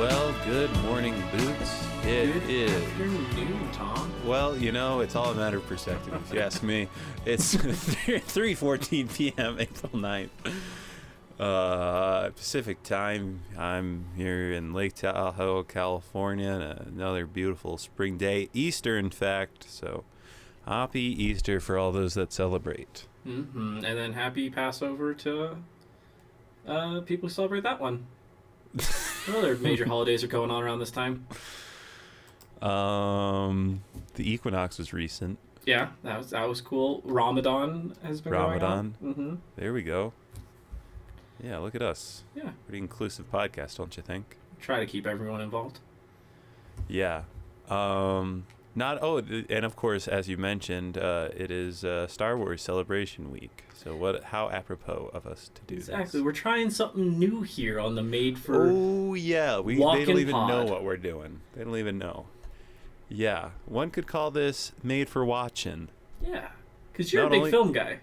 Well, good morning, Boots. It Good is. afternoon, Tom. Well, it's all a matter of perspective, if you ask me. It's 3:14 p.m., April 9th, Pacific time. I'm here in Lake Tahoe, California, another beautiful spring day. Easter, in fact, so happy Easter for all those that celebrate. Mm-hmm. And then happy Passover to people who celebrate that one. What other major holidays are going on around this time? The equinox was recent. Yeah, that was cool. Ramadan has been going on. Mm-hmm. There we go. Yeah, look at us. Yeah. Pretty inclusive podcast, don't you think? Try to keep everyone involved. Yeah. And of course, as you mentioned, it is Star Wars Celebration Week. So how apropos of us to do Exactly. this. We're trying something new here on the Made for Oh, yeah. They Walkin' don't even Pod. know what we're doing. They don't even know. Yeah. One could call this Made for Watchin. Yeah. Because you're Not a big only- film guy.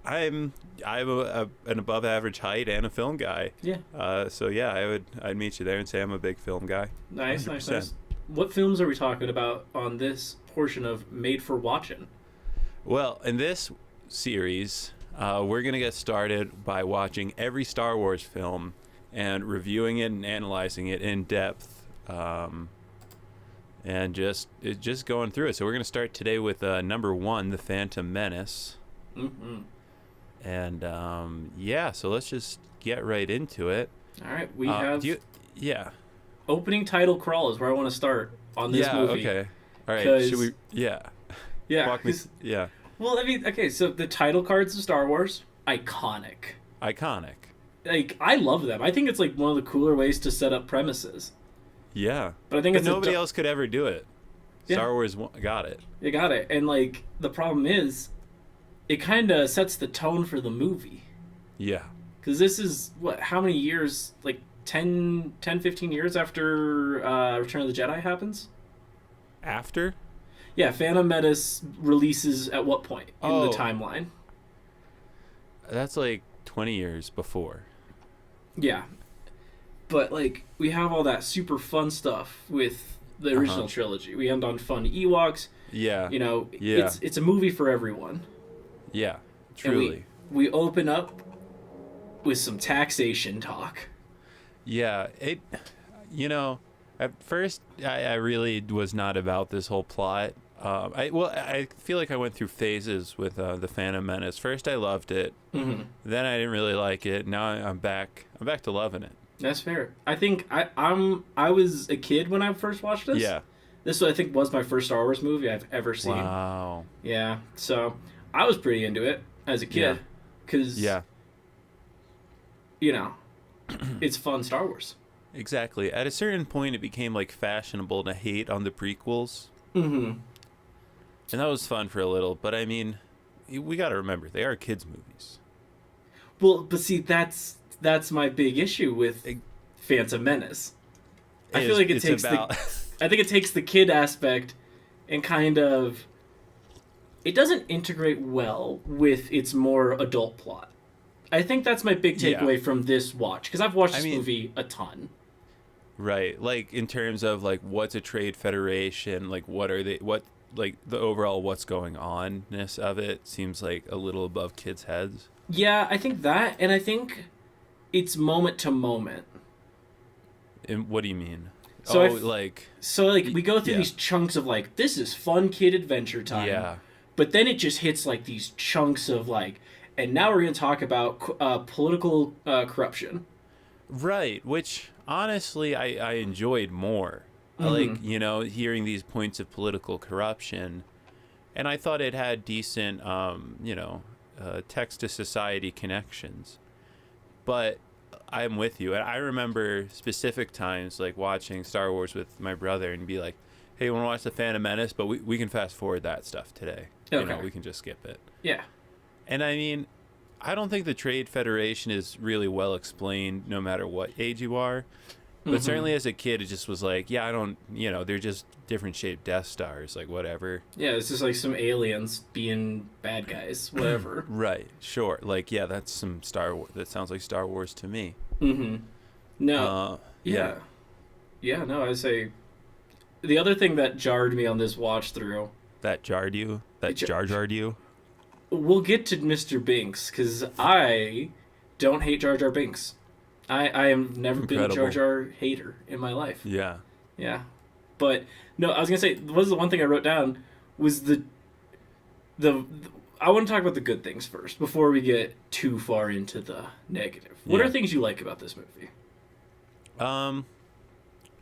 I'm an above average height and a film guy. Yeah. So yeah, I'd meet you there and say I'm a big film guy. Nice. 100%. What films are we talking about on this portion of Made for Watchin'? Well, in this series, we're going to get started by watching every Star Wars film and reviewing it and analyzing it in depth, and just going through it. So we're going to start today with number 1, The Phantom Menace. Mm-hmm. And so let's just get right into it. All right. We have Yeah. opening title crawl is where I want to start on this movie. Yeah, okay. All right, 'Cause- should we... Yeah. Yeah. Walk me... Yeah. Well, I mean, okay, so the title cards of Star Wars, iconic. Iconic. Like, I love them. I think it's like one of the cooler ways to set up premises. Yeah. But I think it's nobody else could ever do it. Yeah. Star Wars got it. You got it. And like the problem is, it kind of sets the tone for the movie. Yeah. Because this is how many years? Like 10, 15 years after Return of the Jedi happens. After? Yeah, Phantom Menace releases at what point in the timeline? That's like 20 years before. Yeah. But, like, we have all that super fun stuff with the original trilogy. We end on fun Ewoks. Yeah. Yeah. It's a movie for everyone. Yeah, truly. And we open up with some taxation talk. Yeah, at first I really was not about this whole plot. I feel like I went through phases with the Phantom Menace. First I loved it. Mm-hmm. Then I didn't really like it. Now I'm back to loving it. That's fair. I think I was a kid when I first watched this. Yeah. This, I think, was my first Star Wars movie I've ever seen. Wow. Yeah, so I was pretty into it as a kid. Because, it's fun Star Wars. Exactly. At a certain point, it became like fashionable to hate on the prequels. Mm-hmm. And that was fun for a little. But I mean, we got to remember, they are kids' movies. Well, but see, that's my big issue with Phantom Menace. I feel like it takes I think it takes the kid aspect and kind of... It doesn't integrate well with its more adult plot. I think that's my big takeaway from this watch, because I've watched this movie a ton. Right, like in terms of like what's a trade federation, like the overall what's going on-ness of it seems like a little above kids' heads. Yeah, I think that, and I think it's moment to moment. And what do you mean? So we go through these chunks of like, this is fun kid adventure time. Yeah. But then it just hits like these chunks of like, and now we're going to talk about political corruption. Right, which honestly I enjoyed more. Mm-hmm. I like, hearing these points of political corruption. And I thought it had decent, text to society connections. But I'm with you. And I remember specific times like watching Star Wars with my brother and be like, hey, you want to watch The Phantom Menace? But we can fast forward that stuff today. Okay. We can just skip it. Yeah. And I mean, I don't think the Trade Federation is really well explained no matter what age you are. But certainly as a kid, it just was like, yeah, I don't, they're just different shaped Death Stars, like whatever. Yeah, it's just like some aliens being bad guys, whatever. Right, sure. Like, yeah, that's some Star Wars. That sounds like Star Wars to me. Mm-hmm. No. Yeah. Yeah, no, I say the other thing that jarred me on this watch through. That jarred you? That jarred you? We'll get to Mr. Binks because I don't hate Jar Jar Binks. I have never been a Jar Jar hater in my life. Yeah. Yeah, but no, I was gonna say what was the one thing I wrote down was the I want to talk about the good things first before we get too far into the negative. What are things you like about this movie?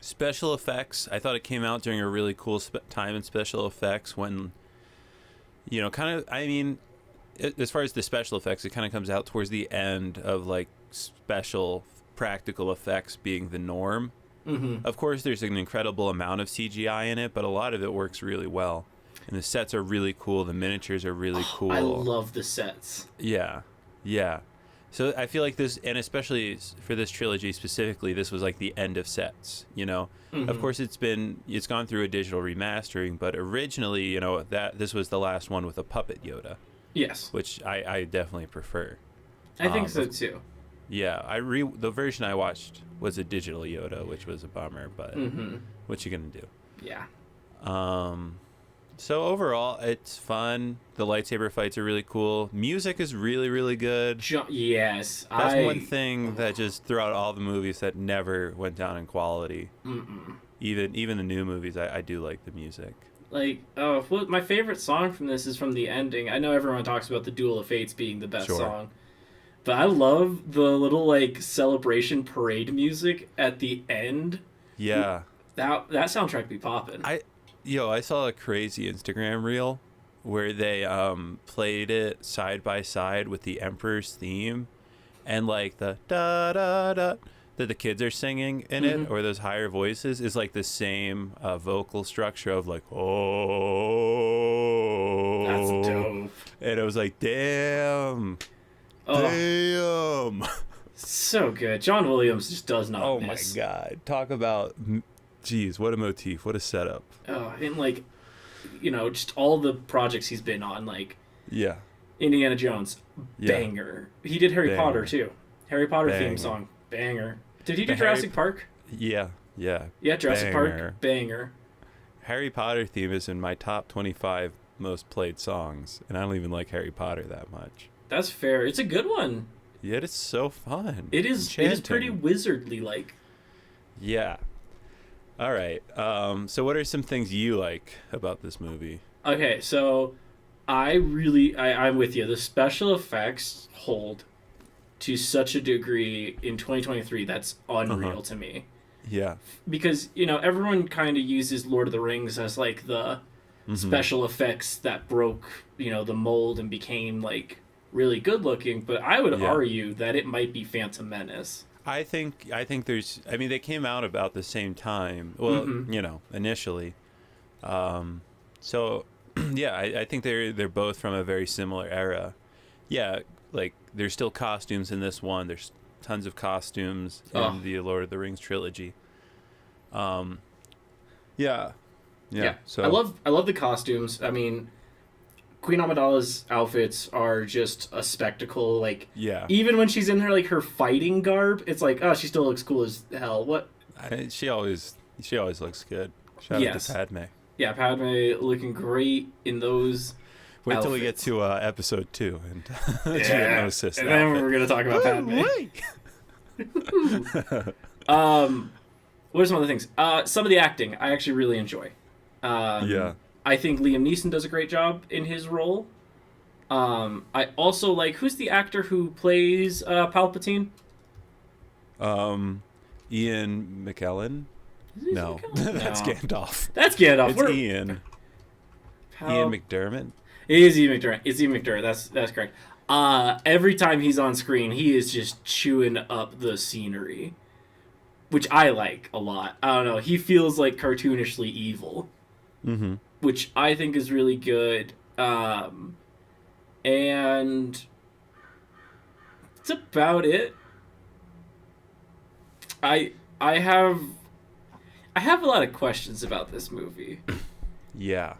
Special effects. I thought it came out during a really cool time in special effects when, kind of, I mean, as far as the special effects, it kind of comes out towards the end of like special practical effects being the norm. Mm-hmm. Of course, there's an incredible amount of CGI in it, but a lot of it works really well. And the sets are really cool. The miniatures are really cool. I love the sets. Yeah. Yeah. So I feel like this, and especially for this trilogy specifically, this was like the end of sets, Mm-hmm. Of course, it's gone through a digital remastering, but originally, that this was the last one with a puppet Yoda. Yes. Which I definitely prefer. I think so too. Yeah, the version I watched was a digital Yoda, which was a bummer, but what you gonna do? Yeah. So overall, it's fun. The lightsaber fights are really cool. Music is really, really good. Yes, that's one thing that just throughout all the movies that never went down in quality. Mm-mm. Even the new movies, I do like the music. Like, my favorite song from this is from the ending. I know everyone talks about the Duel of Fates being the best song. But I love the little, like, celebration parade music at the end. Yeah. That soundtrack be popping. I saw a crazy Instagram reel where they played it side by side with the Emperor's theme. And, like, the da-da-da that the kids are singing in it, or those higher voices, is, like, the same vocal structure of, like, oh. That's dope. And it was like, damn. Damn. So good. John Williams just does not miss. My God. Talk about, geez, what a motif. What a setup. Oh, and like, just all the projects he's been on, like, yeah, Indiana Jones, banger. He did Harry Potter, too. Harry Potter theme song, banger. Did he do Jurassic Park? Yeah. Yeah, Jurassic Park, banger. Harry Potter theme is in my top 25 most played songs, and I don't even like Harry Potter that much. That's fair. It's a good one. Yeah, it's so fun. It is. Enchanting. It is pretty wizardly like. Yeah. All right. So what are some things you like about this movie? Okay, so I'm with you. The special effects hold to such a degree in 2023 that's unreal to me. Yeah. Because, everyone kind of uses Lord of the Rings as like the special effects that broke, the mold and became like really good looking, but I would argue that it might be Phantom Menace. I think they came out about the same time. Well, initially. So yeah, I think they're both from a very similar era. Yeah, like there's still costumes in this one. There's tons of costumes in the Lord of the Rings trilogy. Yeah. So I love the costumes. I mean, Queen Amidala's outfits are just a spectacle. Like, even when she's in her fighting garb, it's like, oh, she still looks cool as hell. What? She always looks good. Shout out to Padme. Yeah, Padme looking great in those. Wait till we get to episode 2 and Geonosis. And then we're gonna talk about Padme. What are some other things? Some of the acting I actually really enjoy. I think Liam Neeson does a great job in his role. I also like, who's the actor who plays Palpatine? Ian McKellen. No, that's Gandalf. That's Gandalf. It's Ian. Ian McDermott. It is Ian McDermott. It's Ian McDermott. That's correct. Every time he's on screen, he is just chewing up the scenery, which I like a lot. I don't know. He feels like cartoonishly evil, which I think is really good. And that's about it. I have a lot of questions about this movie. Yeah.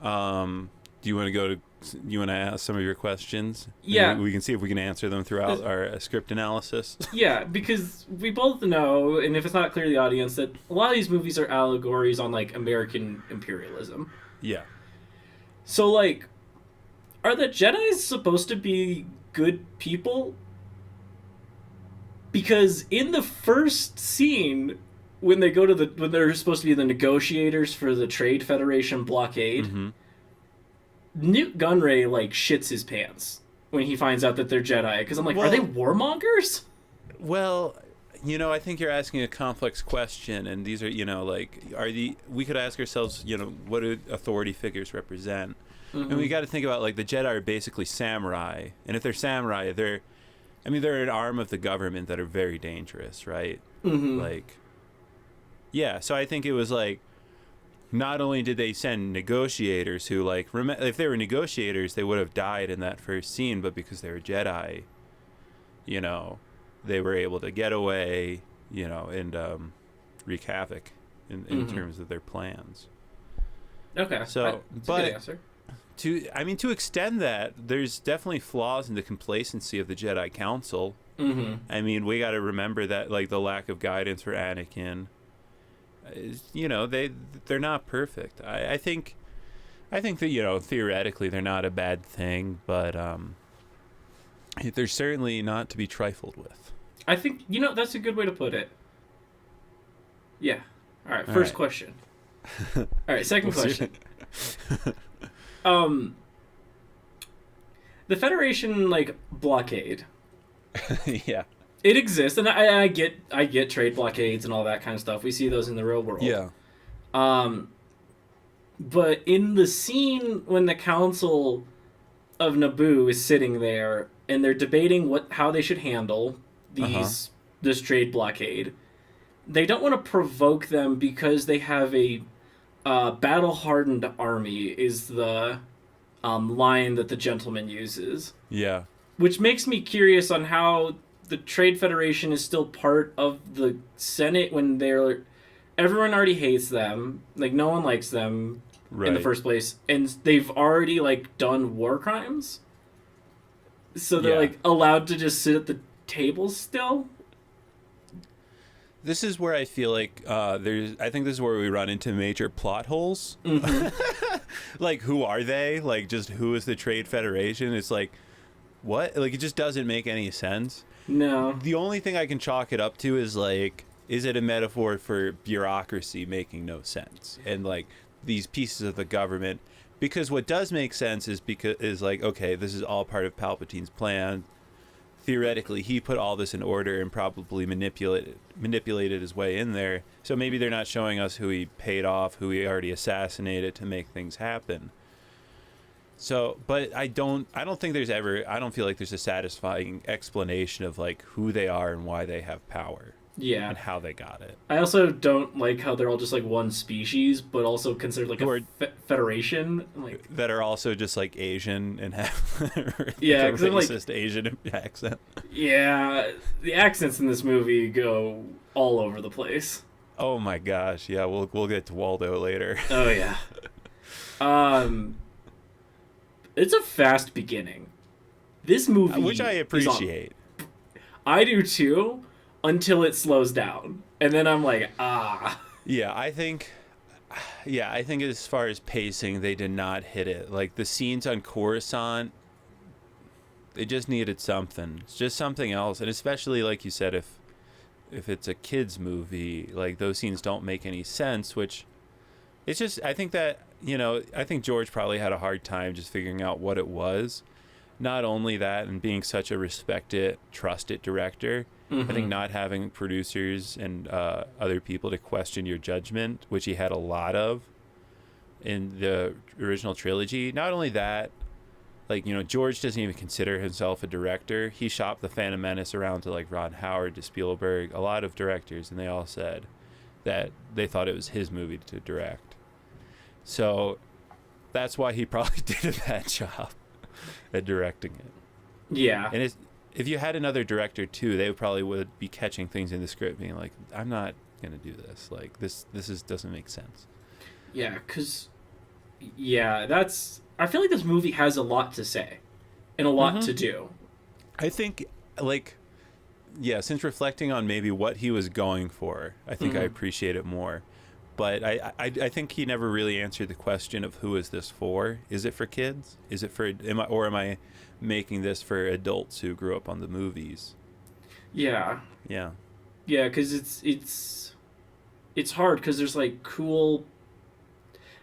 Do you want to go to you want to ask some of your questions? Yeah. We can see if we can answer them throughout our script analysis. Yeah, because we both know, and if it's not clear to the audience, that a lot of these movies are allegories on, like, American imperialism. Yeah. So, like, are the Jedi supposed to be good people? Because in the first scene, when they're supposed to be the negotiators for the Trade Federation blockade, Mm-hmm. Newt Gunray, like, shits his pants when he finds out that they're Jedi. Because I'm like, are they warmongers? Well, I think you're asking a complex question, and these are, like, we could ask ourselves, what do authority figures represent? Mm-hmm. And we got to think about, like, the Jedi are basically samurai, and if they're samurai, they're an arm of the government that are very dangerous, right? Mm-hmm. Like, yeah, so I think it was, like, not only did they send negotiators who, like, if they were negotiators, they would have died in that first scene, but because they were Jedi, they were able to get away, and wreak havoc in terms of their plans. Okay. So, that's a good answer. To extend that, there's definitely flaws in the complacency of the Jedi Council. Mm-hmm. I mean, we got to remember that, like, the lack of guidance for Anakin is, they're not perfect. I think that, theoretically they're not a bad thing, but they're certainly not to be trifled with. I think, that's a good way to put it. Yeah. All right, first question. All right, second question. The Federation, like, blockade. Yeah. It exists, and I get trade blockades and all that kind of stuff. We see those in the real world. Yeah. But in the scene when the Council of Naboo is sitting there and they're debating how they should handle this trade blockade, they don't want to provoke them because they have a battle-hardened army is the line that the gentleman uses. Yeah. Which makes me curious on how the Trade Federation is still part of the Senate when everyone already hates them. Like, no one likes them in the first place. And they've already, like, done war crimes. So they're, like, allowed to just sit at the table still. This is where I feel like I think this is where we run into major plot holes. Mm-hmm. Like, who are they? Like, just who is the Trade Federation? It's like, what? Like, it just doesn't make any sense. No. The only thing I can chalk it up to is, like, is it a metaphor for bureaucracy making no sense? And, like, these pieces of the government. Because what does make sense is like, okay, this is all part of Palpatine's plan. Theoretically, he put all this in order and probably manipulated his way in there. So maybe they're not showing us who he paid off, who he already assassinated to make things happen. So, but I don't feel like there's a satisfying explanation of, like, who they are and why they have power. Yeah. And how they got it. I also don't like how they're all just, like, one species, but also considered, like, a federation. Like, that are also just, like, Asian and have yeah, a racist, like, Asian accent. Yeah, the accents in this movie go all over the place. Oh my gosh, yeah, we'll get to Waldo later. Oh yeah. It's a fast beginning. This movie, which I appreciate. I do too, until it slows down, and then I'm like, Yeah, I think as far as pacing, they did not hit it. Like, the scenes on Coruscant, they just needed something. It's just something else, and especially, like you said, if it's a kids movie, like, those scenes don't make any sense. Which, it's just, I think that, I think George probably had a hard time just figuring out what it was. Not only that, and being such a respected, trusted director, I think not having producers and other people to question your judgment, which he had a lot of in the original trilogy. Not only that, like, George doesn't even consider himself a director. He shopped The Phantom Menace around to, like, Ron Howard, to Spielberg, a lot of directors, and they all said that they thought it was his movie to direct. So that's why he probably did a bad job at directing it. Yeah. And if you had another director too, they probably would be catching things in the script being like, I'm not going to do this. Like, this doesn't make sense. Yeah, because, yeah, that's I feel like this movie has a lot to say and a lot to do. I think, like, yeah, since reflecting on maybe what he was going for, I think I appreciate it more. But I think he never really answered the question of who is this for? Is it for kids? Is it for, am I making this for adults who grew up on the movies? Yeah. Yeah. Yeah, because it's hard because there's like cool.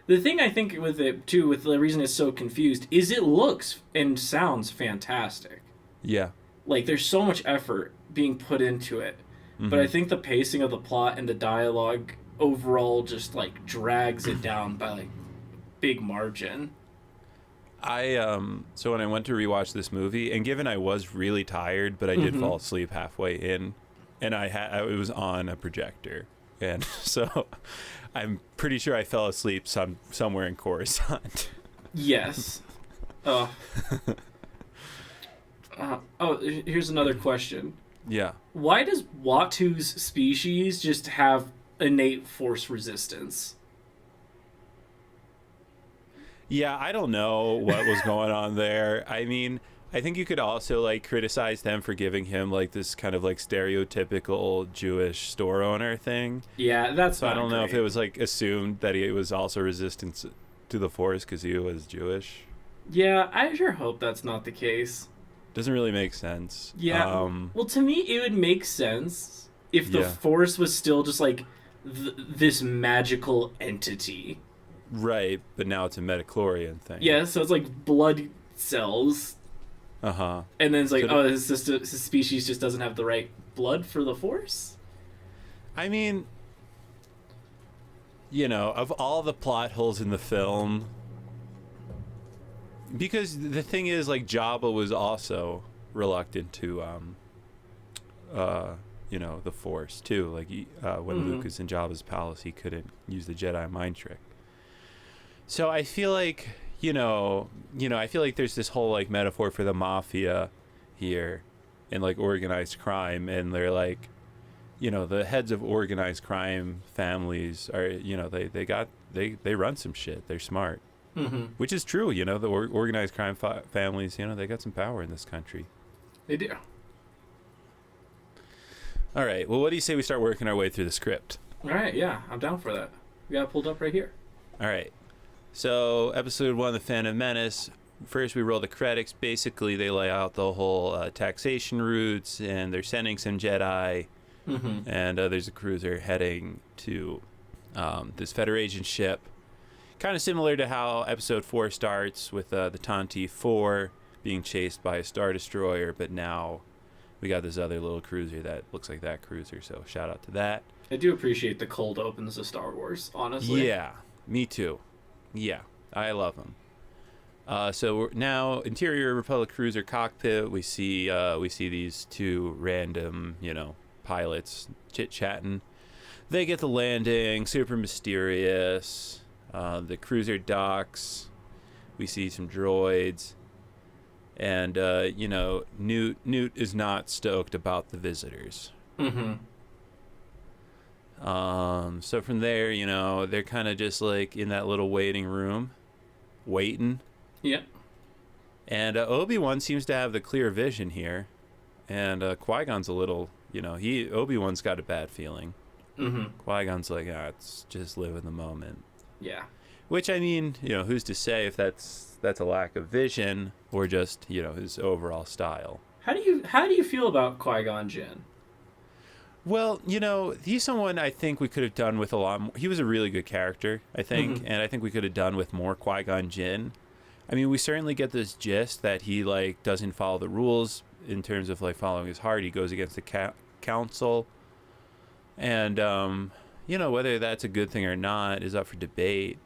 The thing I think with it too, with the reason it's so confused, is it looks and sounds fantastic. Yeah. Like there's so much effort being put into it, but I think the pacing of the plot and the dialogue overall just like drags it down by like big margin. So when I went to rewatch this movie, and given I was really tired, but I did fall asleep halfway in, and it was on a projector, and so I'm pretty sure I fell asleep somewhere in Coruscant. Yes. Oh, here's another question. Yeah. Why does Watu's species just have innate force resistance? Yeah, I don't know what was going on there. I mean, I think you could also like criticize them for giving him like this kind of like stereotypical Jewish store owner thing. Yeah, that's so not I don't know great. if it was like assumed that he was also resistant to the Force because he was Jewish. Yeah, I sure hope that's not the case. Doesn't really make sense. Yeah. Well, to me, it would make sense if the Force was still just like this magical entity. Right, but now it's a metachlorian thing. Yeah, so it's like blood cells. Uh-huh. And then it's like, this species just doesn't have the right blood for the Force? I mean, you know, of all the plot holes in the film, because the thing is, like, Jabba was also reluctant to, you know, the Force, too. Like, when Luke is in Jabba's palace, he couldn't use the Jedi mind trick. So I feel like, I feel like there's this whole like metaphor for the mafia here and like organized crime, and they're like, the heads of organized crime families are, they run some shit. They're smart, which is true. The organized crime families, they got some power in this country. They do. All right. Well, what do you say we start working our way through the script? All right. Yeah, I'm down for that. We got it pulled up right here. All right. So, episode 1, The Phantom Menace. First, we roll the credits. Basically, they lay out the whole taxation routes, and they're sending some Jedi. And there's a cruiser heading to this Federation ship. Kind of similar to how episode 4 starts with the Tantive 4 being chased by a Star Destroyer, but now we got this other little cruiser that looks like that cruiser, so shout out to that. I do appreciate the cold opens of Star Wars, honestly. Yeah, me too. Yeah, I love them. So we're now interior Republic cruiser cockpit. We see these two random, pilots chit-chatting. They get the landing, super mysterious. The cruiser docks. We see some droids. And, Newt is not stoked about the visitors. So from there, they're kind of just like in that little waiting room, waiting. Yeah. And Obi-Wan seems to have the clear vision here, and Qui-Gon's a little, Obi-Wan's got a bad feeling. Qui-Gon's like, it's just live in the moment. Yeah. Which, I mean, who's to say if that's a lack of vision or just, his overall style. How do you feel about Qui-Gon Jinn? Well, he's someone I think we could have done with a lot more. He was a really good character, I think, and I think we could have done with more Qui-Gon Jinn. I mean, we certainly get this gist that he, like, doesn't follow the rules in terms of, like, following his heart. He goes against the council. And, whether that's a good thing or not is up for debate.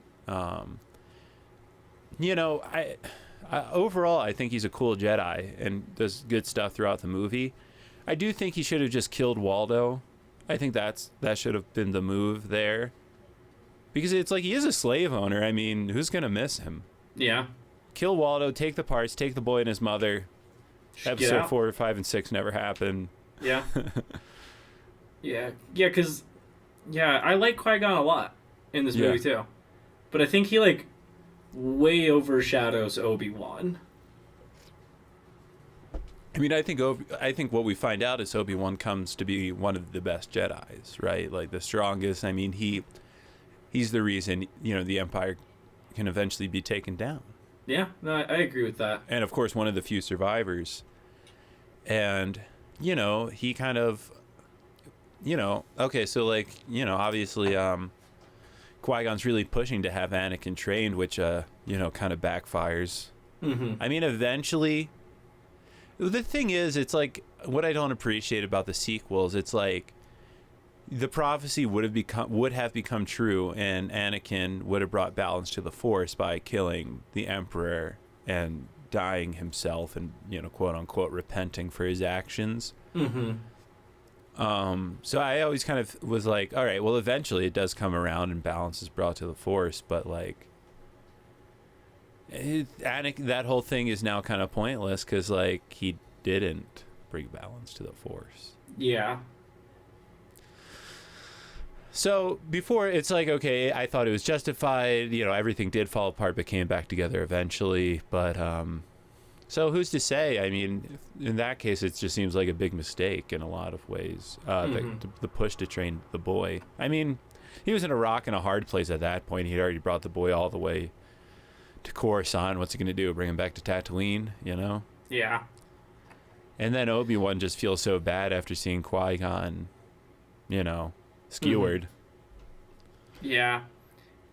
Overall, I think he's a cool Jedi and does good stuff throughout the movie. I do think he should have just killed Waldo. I think that should have been the move there. Because it's like he is a slave owner. I mean, who's going to miss him? Yeah. Kill Waldo, take the parts, take the boy and his mother. Episode 4, 5, and 6 never happened. Yeah. Yeah, because I like Qui-Gon a lot in this movie too. But I think he, like, way overshadows Obi-Wan. I mean, I think what we find out is Obi-Wan comes to be one of the best Jedis, right? Like the strongest. I mean, he's the reason, the Empire can eventually be taken down. Yeah, no, I agree with that. And of course, one of the few survivors. And, he kind of, okay, so like, obviously, Qui-Gon's really pushing to have Anakin trained, which, kind of backfires. Mm-hmm. I mean, eventually, the thing is, it's like, what I don't appreciate about the sequels, it's like, the prophecy would have become true, and Anakin would have brought balance to the Force by killing the Emperor and dying himself and, quote unquote, repenting for his actions. Mm-hmm. So I always kind of was like, all right, well, eventually it does come around and balance is brought to the Force, but like, that whole thing is now kind of pointless because like he didn't bring balance to the Force. Yeah. So before, it's like, okay, I thought it was justified, everything did fall apart but came back together eventually, but so who's to say? I mean, in that case, it just seems like a big mistake in a lot of ways, the push to train the boy. I mean, he was in a rock and a hard place at that point. He'd already brought the boy all the way to Coruscant. What's he going to do, bring him back to Tatooine, Yeah. And then Obi-Wan just feels so bad after seeing Qui-Gon, skewered. Yeah.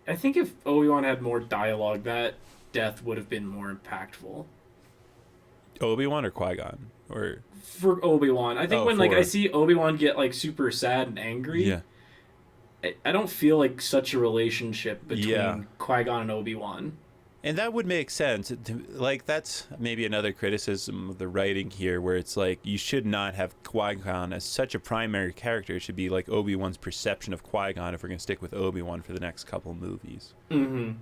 I think if Obi-Wan had more dialogue, that death would have been more impactful. Obi-Wan or Qui-Gon? Or for Obi-Wan. I think when I see Obi-Wan get like super sad and angry, yeah. I don't feel like such a relationship between Qui-Gon and Obi-Wan. And that would make sense. Like, that's maybe another criticism of the writing here, where it's like, you should not have Qui-Gon as such a primary character. It should be like Obi-Wan's perception of Qui-Gon if we're going to stick with Obi-Wan for the next couple movies. Mm-hmm.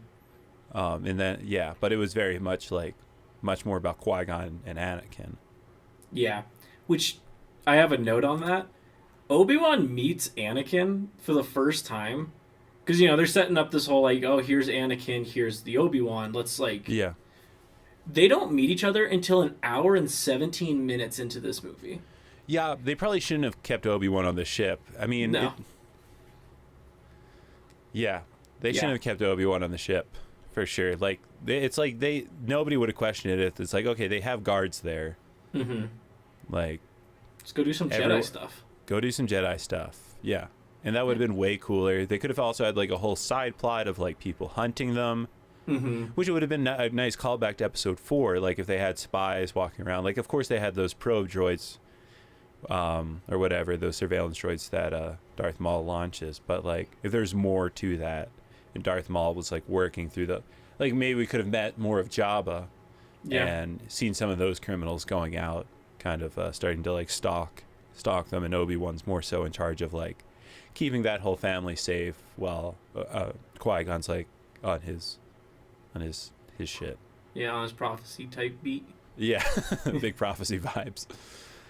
And then, but it was very much more about Qui-Gon and Anakin. Yeah. Which, I have a note on that. Obi-Wan meets Anakin for the first time. Because, they're setting up this whole, like, oh, here's Anakin, here's the Obi-Wan. Let's, like... Yeah. They don't meet each other until an hour and 17 minutes into this movie. Yeah, they probably shouldn't have kept Obi-Wan on the ship. I mean... No. They shouldn't have kept Obi-Wan on the ship, for sure. Like, it's like nobody would have questioned it. It's like, okay, they have guards there. Mm-hmm. Like... Let's go do some Jedi stuff. Go do some Jedi stuff, yeah. And that would have been way cooler. They could have also had like a whole side plot of like people hunting them, which would have been a nice callback to episode 4. Like if they had spies walking around, like of course they had those probe droids, or whatever, those surveillance droids that Darth Maul launches. But like if there's more to that, and Darth Maul was like working through like maybe we could have met more of Jabba, and seen some of those criminals going out, kind of starting to like stalk them, and Obi-Wan's more so in charge of like keeping that whole family safe while Qui-Gon's like on his shit. Yeah, on his prophecy type beat. Yeah, big prophecy vibes.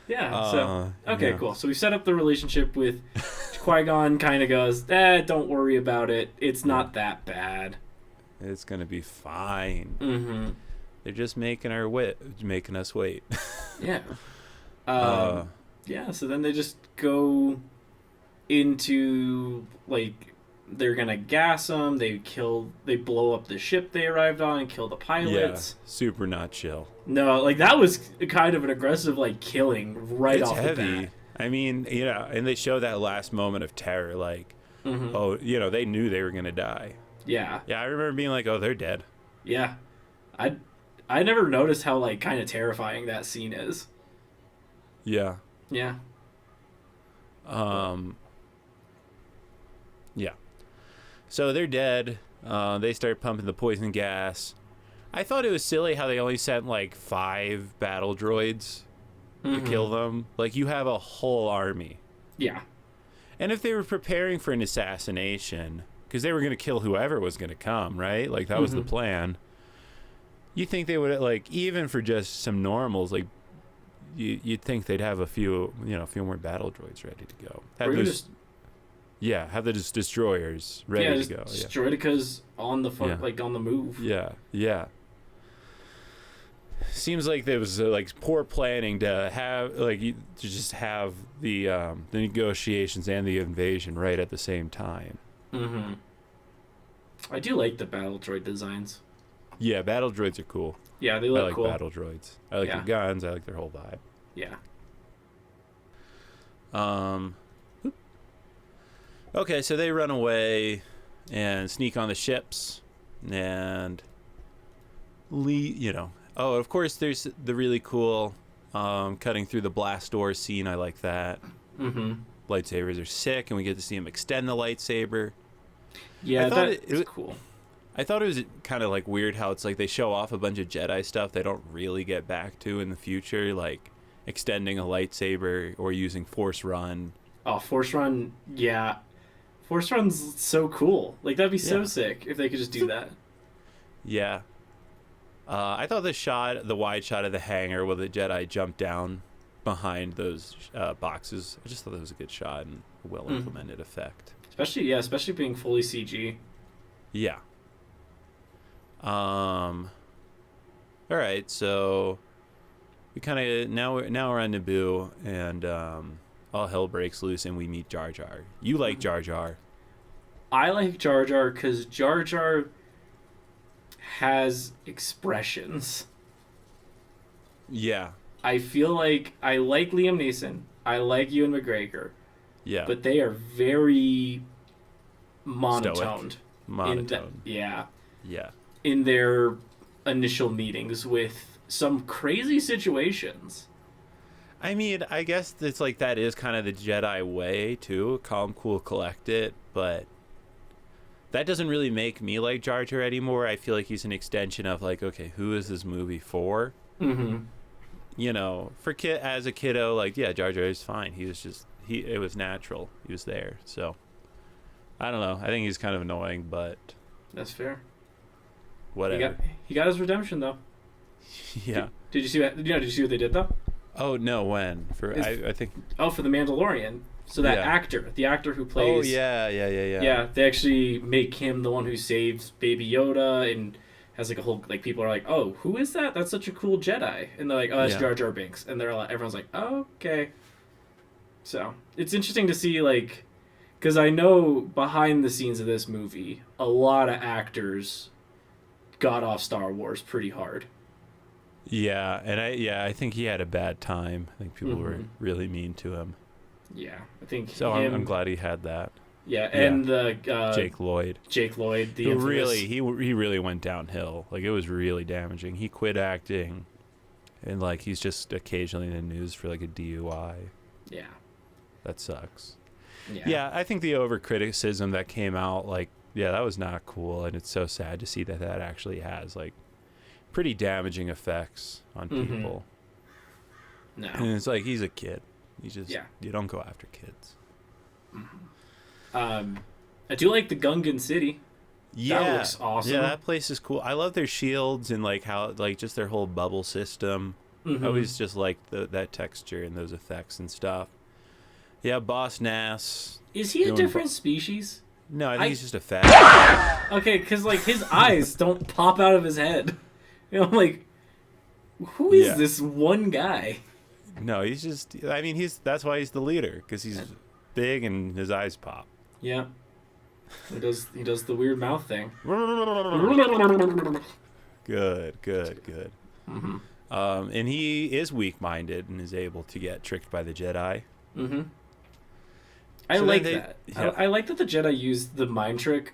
Yeah, okay, cool. So we set up the relationship with Qui-Gon kind of goes, don't worry about it. It's not that bad. It's going to be fine. Mm-hmm. They're just making us wait. Yeah. So then they just go into, like, they're gonna gas them. They blow up the ship they arrived on and kill the pilots. Yeah, super not chill. No, like, that was kind of an aggressive, like, killing right off the bat. I mean, and they show that last moment of terror, like, they knew they were gonna die. Yeah. Yeah, I remember being like, oh, they're dead. Yeah. I never noticed how, like, kind of terrifying that scene is. Yeah. Yeah. Yeah. So they're dead. They start pumping the poison gas. I thought it was silly how they only sent like 5 battle droids to kill them. Like, you have a whole army. Yeah. And if they were preparing for an assassination, because they were going to kill whoever was going to come, right? Like, that was the plan. You think they would, like, even for just some normals, like, you'd think they'd have a few more battle droids ready to go. Yeah, have the destroyers ready to go. Yeah, Droidekas on the on the move. Yeah, yeah. Seems like there was like poor planning to have to just have the negotiations and the invasion right at the same time. Mm-hmm. I do like the battle droid designs. Yeah, battle droids are cool. Yeah, they look cool. I like battle droids. I like their guns. I like their whole vibe. Yeah. Okay, so they run away and sneak on the ships, and Oh, of course, there's the really cool cutting through the blast door scene. I like that. Mm-hmm. Lightsabers are sick, and we get to see him extend the lightsaber. Yeah, that's cool. I thought it was kind of like weird how it's like they show off a bunch of Jedi stuff they don't really get back to in the future, like extending a lightsaber or using Force Run. Oh, Force Run, yeah. Force Run's so cool. Like, that'd be so sick if they could just do that. Yeah. I thought the wide shot of the hangar where the Jedi jumped down behind those boxes, I just thought that was a good shot and a well-implemented effect. Especially being fully CG. Yeah. All right, so we kind of now we're on Naboo, and all hell breaks loose, and we meet Jar Jar. You like Jar Jar? I like Jar Jar because Jar Jar has expressions. Yeah. I feel like I like Liam Neeson. I like Ewan McGregor. Yeah. But they are very monotoned. Monotone. Yeah. Yeah. In their initial meetings with some crazy situations. I mean, I guess it's like that is kind of the Jedi way too. Calm, cool, collect it, but that doesn't really make me like Jar Jar anymore. I feel like he's an extension of like, okay, who is this movie for? Mm-hmm. You know, as a kiddo, like, yeah, Jar Jar is fine. He was just it was natural. He was there. So I don't know. I think he's kind of annoying, but that's fair. Whatever. He got his redemption though. Yeah. Did you see that? Did you see what they did though? Oh no! When I think. Oh, for the Mandalorian. So that the actor who plays. Oh yeah. Yeah, they actually make him the one who saves Baby Yoda and has like a whole like people are like, oh, who is that? That's such a cool Jedi, and they're like, oh, that's Jar Jar Binks, and they're like, everyone's like, oh, okay. So it's interesting to see like, because I know behind the scenes of this movie, a lot of actors got off Star Wars pretty hard. Yeah, and I think he had a bad time. I think people were really mean to him. Yeah, I think so. I'm glad he had that. Yeah, and the Jake Lloyd. The infamous... he really went downhill. Like it was really damaging. He quit acting, and like he's just occasionally in the news for like a DUI. Yeah, that sucks. Yeah, I think the overcriticism that came out, like, that was not cool, and it's so sad to see that actually has like pretty damaging effects on people. No, and it's like he's a kid. You just you don't go after kids. I do like the Gungan city. Yeah, that looks awesome. Yeah, that place is cool. I love their shields and like how like just their whole bubble system. I always just liked that texture and those effects and stuff. Yeah, Boss Nass. Is he a different species? No, I think he's just a fat. Okay, because like his eyes don't pop out of his head. You know, I'm like, who is this one guy? No, he's just. I mean, that's why he's the leader, because he's big and his eyes pop. Yeah, he does the weird mouth thing. Good. Mm-hmm. And he is weak-minded and is able to get tricked by the Jedi. Mm-hmm. I like that. Yeah. I like that the Jedi use the mind trick,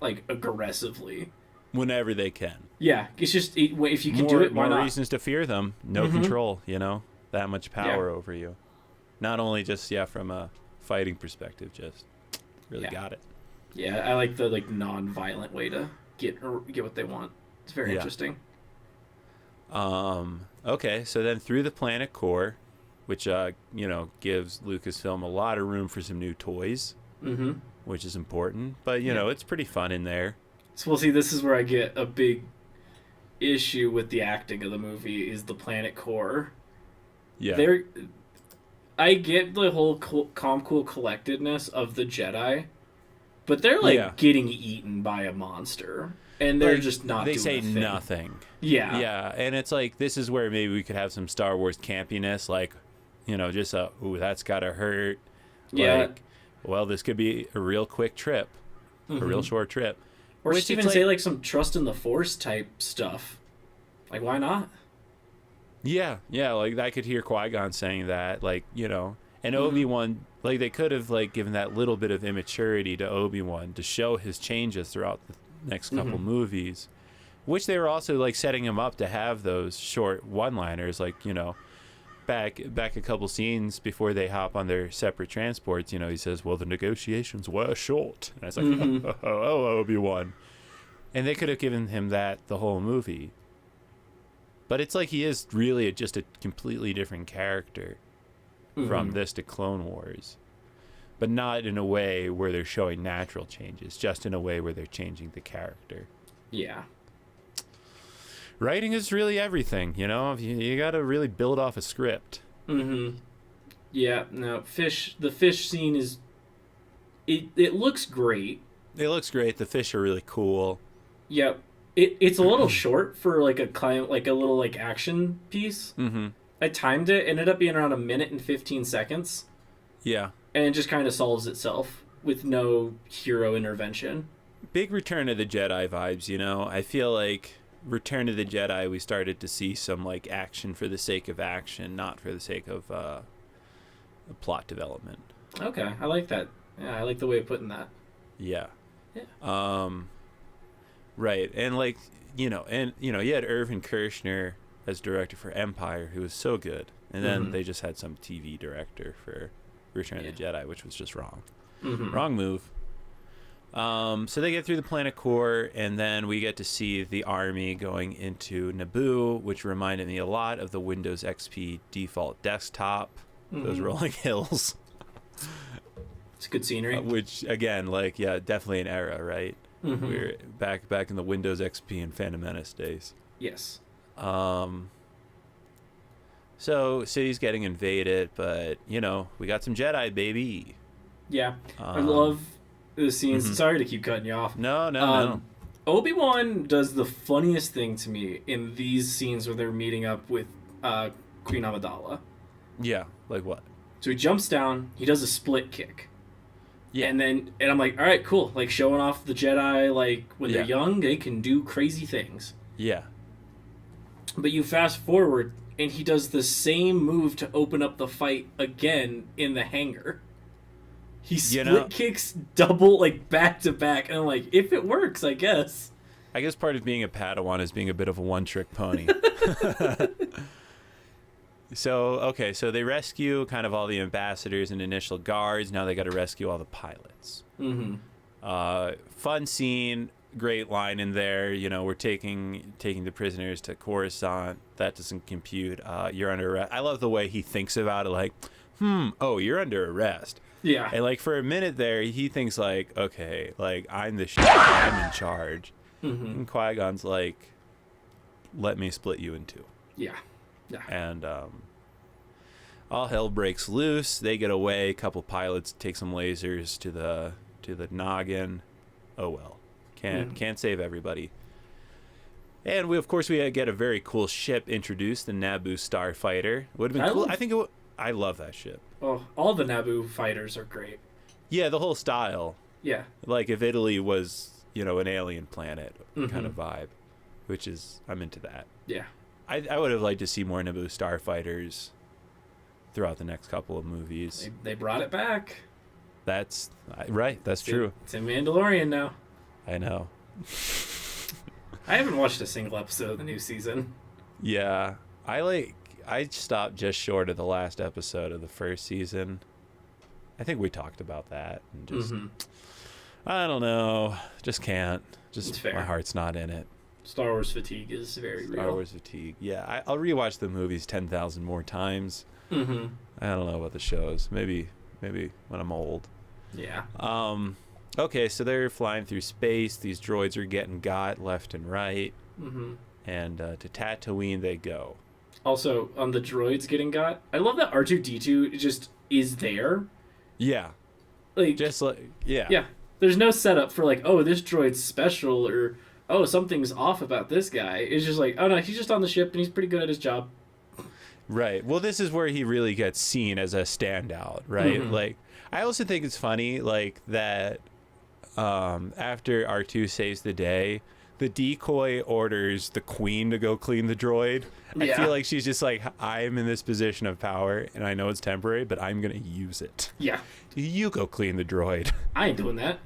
like, aggressively. Whenever they can. Yeah, it's just, if you can do it, why not? More reasons to fear them. No control, that much power over you. Not only just, from a fighting perspective, just really got it. Yeah, I like the, like, non-violent way to get what they want. It's very interesting. Okay, so then through the planet core, which gives Lucasfilm a lot of room for some new toys, which is important. But it's pretty fun in there. So we'll see. This is where I get a big issue with the acting of the movie. Is the planet core? Yeah. I get the whole calm, cool collectedness of the Jedi, but they're like getting eaten by a monster, and they're like, just not. They doing say a thing. nothing. Yeah, yeah, and it's like this is where maybe we could have some Star Wars campiness, like, just ooh, that's gotta hurt. Yeah. Like, well, this could be a real quick trip, a real short trip, or just even say like some trust in the Force type stuff. Like, why not? Yeah, like I could hear Qui-Gon saying that, like, and Obi-Wan, like they could have like given that little bit of immaturity to Obi-Wan to show his changes throughout the next couple movies, which they were also like setting him up to have those short one-liners, like, back a couple scenes before they hop on their separate transports, he says, well, the negotiations were short. And I was like, oh, Obi-Wan. And they could have given him that the whole movie. But it's like he is really just a completely different character from this to Clone Wars. But not in a way where they're showing natural changes, just in a way where they're changing the character. Yeah. Writing is really everything, you got to really build off a script. Yeah, no, the fish scene is, it looks great. It looks great. The fish are really cool. Yep. It's a little short for like a little like action piece. I timed it, ended up being around 1 minute and 15 seconds. Yeah. And it just kind of solves itself with no hero intervention. Big Return of the Jedi vibes, I feel like Return of the Jedi, we started to see some like action for the sake of action, not for the sake of plot development. Okay, I like that. Yeah, I like the way of putting that. Yeah. Right, and like you had Irvin Kershner as director for Empire, who was so good, and then they just had some TV director for Return of the Jedi, which was just wrong. Wrong move. So they get through the planet core, and then we get to see the army going into Naboo, which reminded me a lot of the Windows XP default desktop, those rolling hills. It's good scenery. Which, again, like, yeah, definitely an era, right? We're back in the Windows XP and Phantom Menace days. Yes. So city's getting invaded, but we got some Jedi, baby. Yeah, I love the scenes. Sorry to keep cutting you off. No. Obi-Wan does the funniest thing to me in these scenes where they're meeting up with Queen Amidala. Yeah, like what? So he jumps down. He does a split kick. Yeah. And I'm like, all right, cool. Like, showing off the Jedi, like, when they're young, they can do crazy things. Yeah. But you fast forward, and he does the same move to open up the fight again in the hangar. He split kicks double, like, back to back. And I'm like, if it works, I guess. I guess part of being a Padawan is being a bit of a one-trick pony. So they rescue kind of all the ambassadors and initial guards. Now they got to rescue all the pilots. Fun scene, great line in there. We're taking the prisoners to Coruscant. That doesn't compute. You're under arrest. I love the way he thinks about it. Like, oh, you're under arrest. Yeah. And like for a minute there, he thinks like, okay, like I'm the shit. I'm in charge. And Qui-Gon's like, let me split you in two. Yeah. Yeah. And all hell breaks loose. They get away. A couple pilots take some lasers to the noggin. Oh well, can't save everybody. And we get a very cool ship introduced, the Naboo Starfighter. Would have been cool. I love that ship. Oh, all the Naboo fighters are great. Yeah, the whole style. Yeah. Like if Italy was an alien planet kind of vibe, which is I'm into that. Yeah. I would have liked to see more Naboo starfighters throughout the next couple of movies. They brought it back. That's right. That's true. It's in Mandalorian now. I know. I haven't watched a single episode of the new season. Yeah. I stopped just short of the last episode of the first season. I think we talked about that. And just, I don't know. Just can't. Just my heart's not in it. Star Wars fatigue is very real. Star Wars fatigue. Yeah, I'll rewatch the movies 10,000 more times. I don't know about the shows. Maybe when I'm old. Yeah. Okay, so they're flying through space. These droids are getting got left and right. And to Tatooine they go. Also, on the droids getting got, I love that R2D2 just is there. Yeah. Like, Just like, yeah. yeah, there's no setup for like, oh, this droid's special, or oh, something's off about this guy. It's just like, oh no, he's just on the ship and he's pretty good at his job. Right. Well, this is where he really gets seen as a standout, right? Mm-hmm. Like, I also think it's funny, like, that after R2 saves the day, the decoy orders the queen to go clean the droid. I Yeah. feel like she's just like, I'm in this position of power, and I know it's temporary, but I'm going to use it. Yeah, You go clean the droid. I ain't doing that.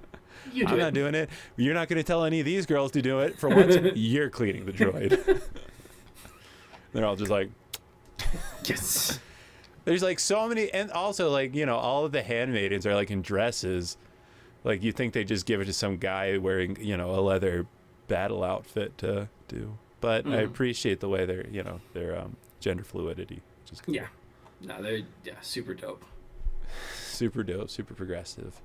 You do I'm it. not doing it. You're not going to tell any of these girls to do it. For once, you're cleaning the droid. They're all just like, Yes. there's like so many, and also like, you know, all of the handmaidens are like in dresses. Like, you think they just give it to some guy wearing, you know, a leather battle outfit to do. But I appreciate the way they're, you know, their gender fluidity, which is cool. Yeah. No, they're super dope. Super dope, super progressive.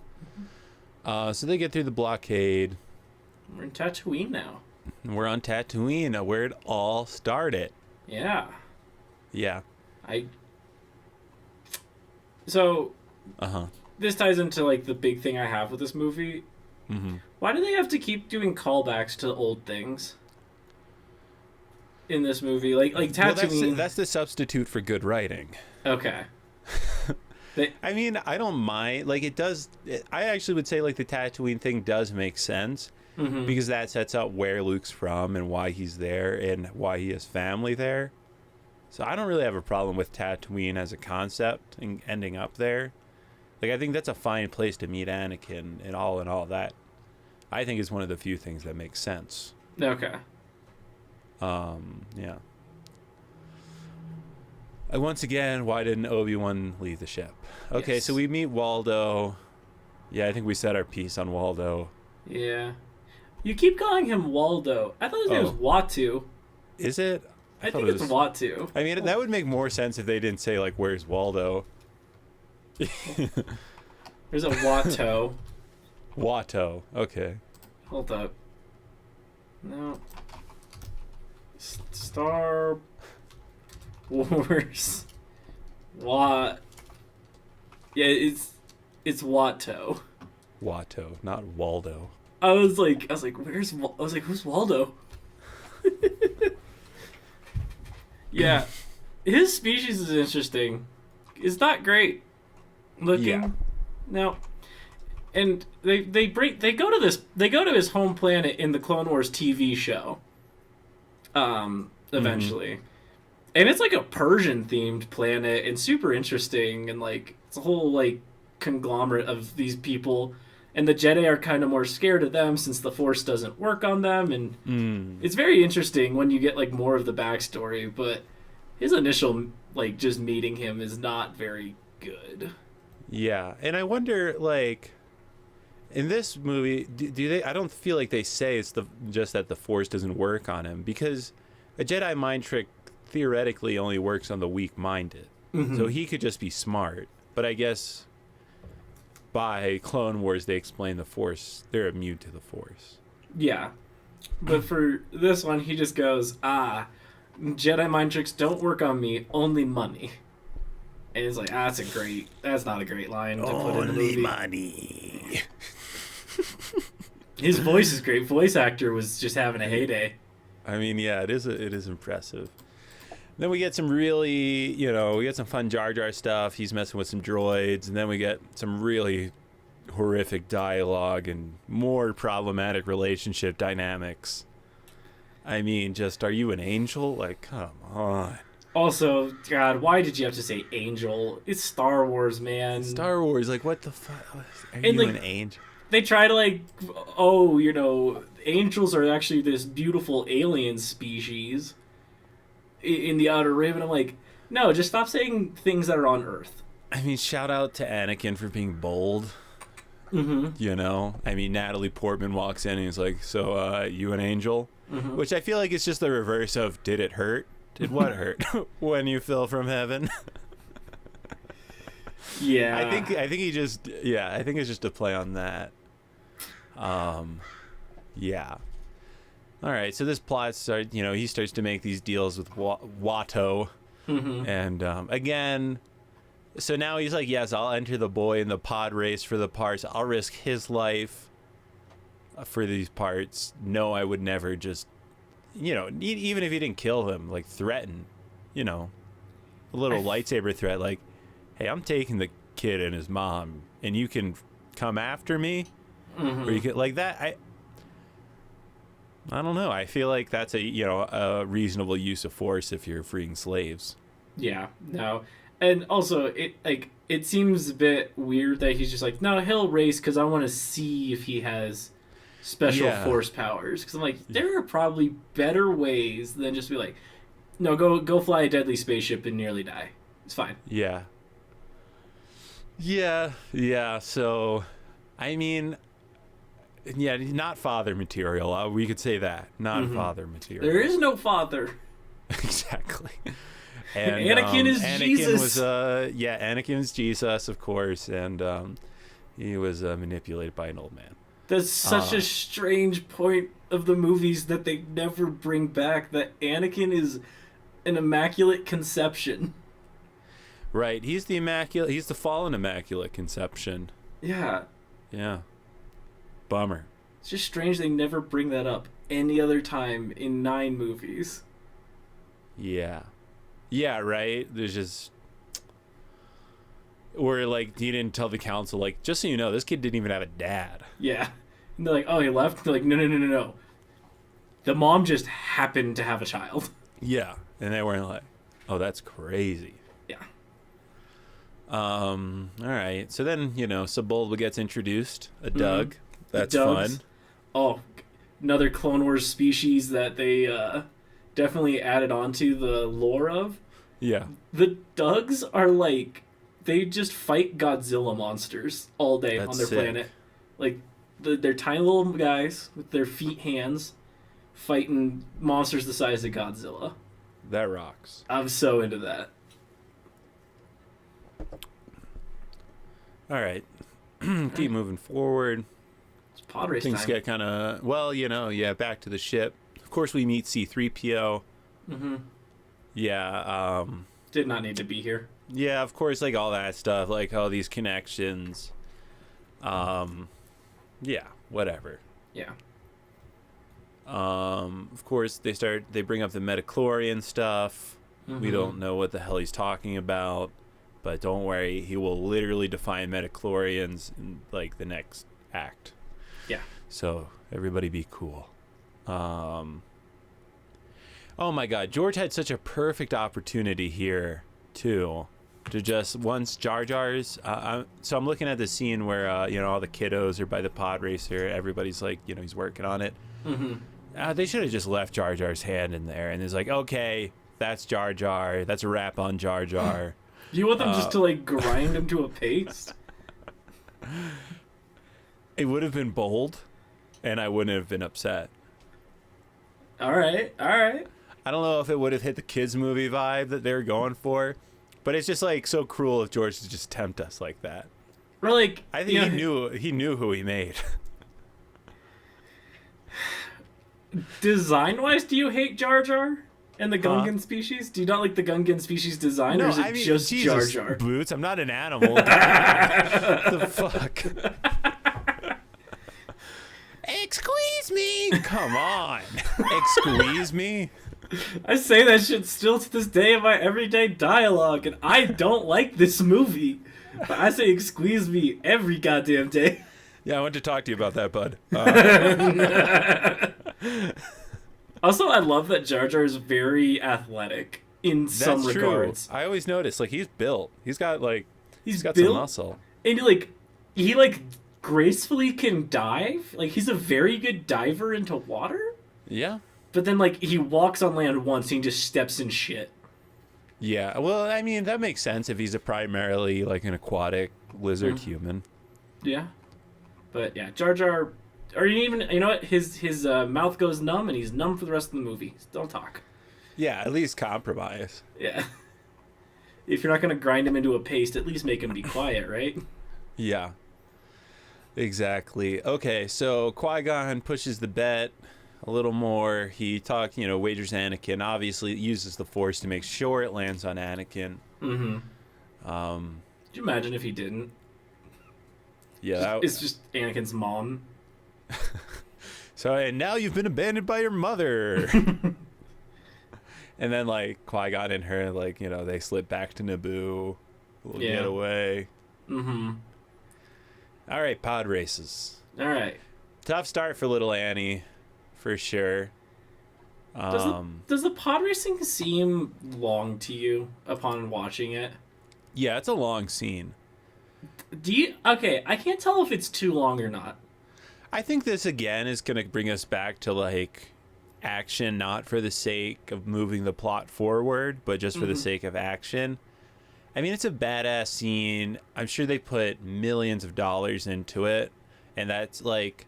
So they get through the blockade. We're in Tatooine now. We're on Tatooine, where it all started. Yeah. Yeah. So Uh-huh. this ties into like the big thing I have with this movie. Mm-hmm. Why do they have to keep doing callbacks to old things in this movie? Like Tatooine. Well, that's the substitute for good writing. Okay. I mean, I don't mind. Like, I actually would say, like, the Tatooine thing does make sense. Mm-hmm. Because that sets out where Luke's from and why he's there and why he has family there. So I don't really have a problem with Tatooine as a concept and ending up there. Like, I think that's a fine place to meet Anakin and all that. I think is one of the few things that makes sense. Okay. Yeah. Once again, why didn't Obi-Wan leave the ship? Okay, Yes. so we meet Waldo. Yeah, I think we said our piece on Waldo. Yeah. You keep calling him Waldo. I thought his name was Watu. Is it? I thought think it it's was- Watu. I mean, that would make more sense if they didn't say, like, where's Waldo? There's a Watto. Watto. Okay. Hold up. No. Star Wars. Yeah, it's Watto. Watto, not Waldo. I was like, who's Waldo? Yeah, his species is interesting. It's not great looking. Yeah. No, and they go to his home planet in the Clone Wars TV show. Eventually, and it's like a Persian themed planet and super interesting, and like it's a whole like conglomerate of these people. And the Jedi are kind of more scared of them since the Force doesn't work on them. And it's very interesting when you get, like, more of the backstory. But his initial, like, just meeting him is not very good. Yeah, and I wonder, like, in this movie, do they? I don't feel like they say it's just that the Force doesn't work on him, because a Jedi mind trick theoretically only works on the weak-minded. Mm-hmm. So he could just be smart. But I guess by Clone Wars, they explain the Force. They're immune to the Force. Yeah. But for this one, he just goes, Jedi mind tricks don't work on me, only money. And it's like, that's not a great line to put in the movie. Only money. His voice is great. Voice actor was just having a heyday. I mean, yeah, it is impressive. Then we get some really, we get some fun Jar Jar stuff. He's messing with some droids, and then we get some really horrific dialogue and more problematic relationship dynamics. I mean, just, are you an angel? Like, come on. Also, God, why did you have to say angel? It's Star Wars, man. Star Wars, like, what the fuck? Are And, you like, an angel? They try to, angels are actually this beautiful alien species in the Outer Rim, and I'm like, no, just stop saying things that are on Earth. I mean, shout out to Anakin for being bold. Mm-hmm. I mean, Natalie Portman walks in and he's like, so, you an angel? Mm-hmm. Which I feel like it's just the reverse of, did it hurt? Did what hurt? When you fell from heaven? Yeah. I think it's just a play on that. Yeah. all right, so this plot starts, he starts to make these deals with Watto. Mm-hmm. And again, so now he's like, yes, I'll enter the boy in the pod race for the parts. I'll risk his life for these parts. No, I would never just, even if he didn't kill him, like threaten, a little lightsaber threat, like, hey, I'm taking the kid and his mom, and you can come after me, or you can like that. I don't know. I feel like that's a reasonable use of force if you're freeing slaves. Yeah, no. And also, it seems a bit weird that he's just like, no, he'll race because I want to see if he has special force powers. Because I'm like, there are probably better ways than just be like, no, go fly a deadly spaceship and nearly die. It's fine. Yeah. So, I mean, not father material. We could say that. Not father material. There is no father. Exactly. And Anakin is Jesus. Anakin is Jesus, of course, and he was manipulated by an old man. That's such a strange point of the movies that they never bring back, that Anakin is an immaculate conception. Right, he's the fallen immaculate conception. Yeah. Yeah. Bummer. It's just strange they never bring that up any other time in 9 movies. Yeah. Yeah, right? There's just... Or, like, he didn't tell the council, like, just so you know, this kid didn't even have a dad. Yeah. And they're like, oh, he left? They're like, no. The mom just happened to have a child. Yeah. And they weren't like, oh, that's crazy. Yeah. All right. So then, Sebulba gets introduced. A Doug. That's fun. Oh, another Clone Wars species that they definitely added onto the lore of. Yeah. The Dougs are like, they just fight Godzilla monsters all day on their planet. Like, they're tiny little guys with their feet hands fighting monsters the size of Godzilla. That rocks. I'm so into that. All right. Keep moving forward. It's pod race Things time. get kind of, back to the ship. Of course, we meet C-3PO. Mm-hmm. Yeah. Did not need to be here. Yeah, of course, like all that stuff, like all these connections. Yeah, whatever. Yeah. Of course, they bring up the midichlorian stuff. Mm-hmm. We don't know what the hell he's talking about, but don't worry, he will literally define midichlorians in, like, the next act. Yeah. So, everybody be cool. Oh my god, George had such a perfect opportunity here, too, to just, once Jar Jar's, so I'm looking at the scene where, all the kiddos are by the pod racer, everybody's like, he's working on it. Mm-hmm. They should have just left Jar Jar's hand in there, and it's like, okay, that's Jar Jar, that's a wrap on Jar Jar. Do you want them just to, like, grind him to a paste? It would have been bold, and I wouldn't have been upset. All right. I don't know if it would have hit the kids' movie vibe that they were going for, but it's just, like, so cruel of George to just tempt us like that. Or, like... I think he knew who he made. Design-wise, do you hate Jar Jar and the Gungan species? Do you not like the Gungan species design, or is it just Jesus, Jar Jar? Boots, I'm not an animal. What the fuck? Excuse me. Come on. Excuse me. I say that shit still to this day in my everyday dialogue, and I don't like this movie. But I say excuse me every goddamn day. Yeah, I want to talk to you about that, bud. Also, I love that Jar Jar is very athletic in some regards. I always notice, like, he's built. He's got built, some muscle. And he gracefully can dive. Like, he's a very good diver into water. Yeah. But then, like, he walks on land once and he just steps in shit. Yeah, well, I mean, that makes sense if he's primarily, like, an aquatic lizard human. Yeah. But, yeah, Jar Jar... Or even, you know what? His mouth goes numb, and he's numb for the rest of the movie. Don't talk. Yeah, at least compromise. Yeah. If you're not going to grind him into a paste, at least make him be quiet, right? Yeah. Exactly. Okay, so Qui-Gon pushes the bet a little more. He wagers Anakin. Obviously, uses the Force to make sure it lands on Anakin. Mm-hmm. Could you imagine if he didn't? Yeah, it's just Anakin's mom. So, and now you've been abandoned by your mother. And then, like, Qui-Gon and her, like, they slip back to Naboo. We'll get away. Mm-hmm. All right, pod races. All right. Tough start for little Annie, for sure. Does the pod racing seem long to you upon watching it? Yeah, it's a long scene. Okay, I can't tell if it's too long or not. I think this, again, is going to bring us back to, like, action, not for the sake of moving the plot forward, but just for the sake of action. I mean, it's a badass scene. I'm sure they put millions of dollars into it. And that's, like,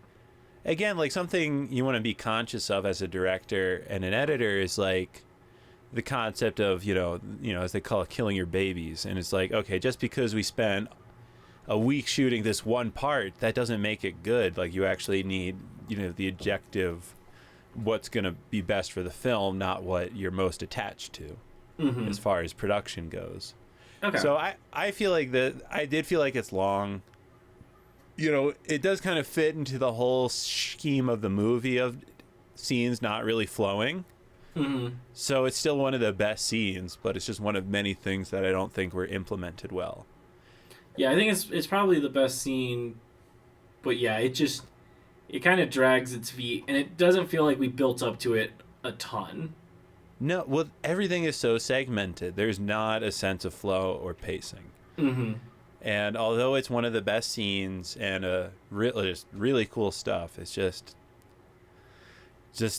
again, like, something you want to be conscious of as a director and an editor is, like, the concept of, as they call it, killing your babies. And it's like, okay, just because we spent a week shooting this one part, that doesn't make it good. Like, you actually need, the objective, what's going to be best for the film, not what you're most attached to as far as production goes. Okay. So I feel like I did feel like it's long. It does kind of fit into the whole scheme of the movie of scenes not really flowing. Mm-hmm. So it's still one of the best scenes, but it's just one of many things that I don't think were implemented well. Yeah, I think it's probably the best scene, but yeah, it kind of drags its feet, and it doesn't feel like we built up to it a ton. No, well, everything is so segmented. There's not a sense of flow or pacing. Mm-hmm. And although it's one of the best scenes and just really cool stuff, it's just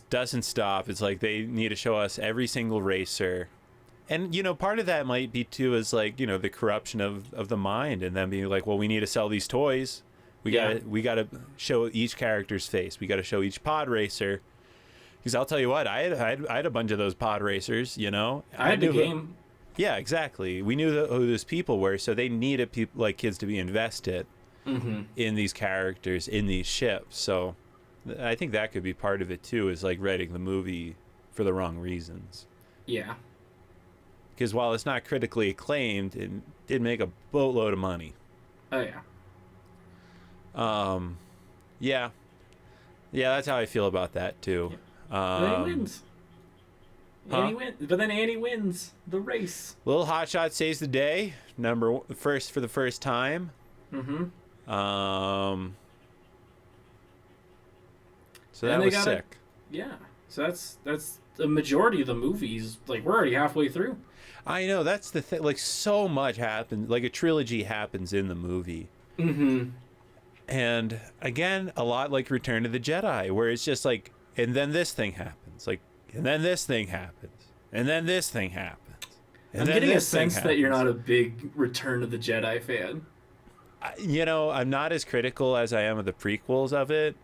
doesn't stop. It's like they need to show us every single racer. And, part of that might be, too, is, like, the corruption of the mind and then being like, well, we need to sell these toys. We gotta show each character's face. We got to show each pod racer. Because I'll tell you what, I had a bunch of those pod racers, I had the game. Yeah, exactly. We knew who those people were, so they needed people like kids to be invested in these characters, in these ships. So I think that could be part of it, too, is, like, writing the movie for the wrong reasons. Yeah. Because while it's not critically acclaimed, it did make a boatload of money. Oh, yeah. Yeah. Yeah, that's how I feel about that, too. Yeah. Annie wins. But then Annie wins the race. Little Hotshot saves the day. First for the first time. Mm-hmm. So that was sick. Yeah. So that's the majority of the movies. Like, we're already halfway through. I know, that's the thing. Like, so much happens. Like, a trilogy happens in the movie. Mm-hmm. And, again, a lot like Return of the Jedi, where it's just like, and then this thing happens. Like, and then this thing happens. And then this thing happens. And I'm getting a sense that you're not a big Return of the Jedi fan. I'm not as critical as I am of the prequels of it.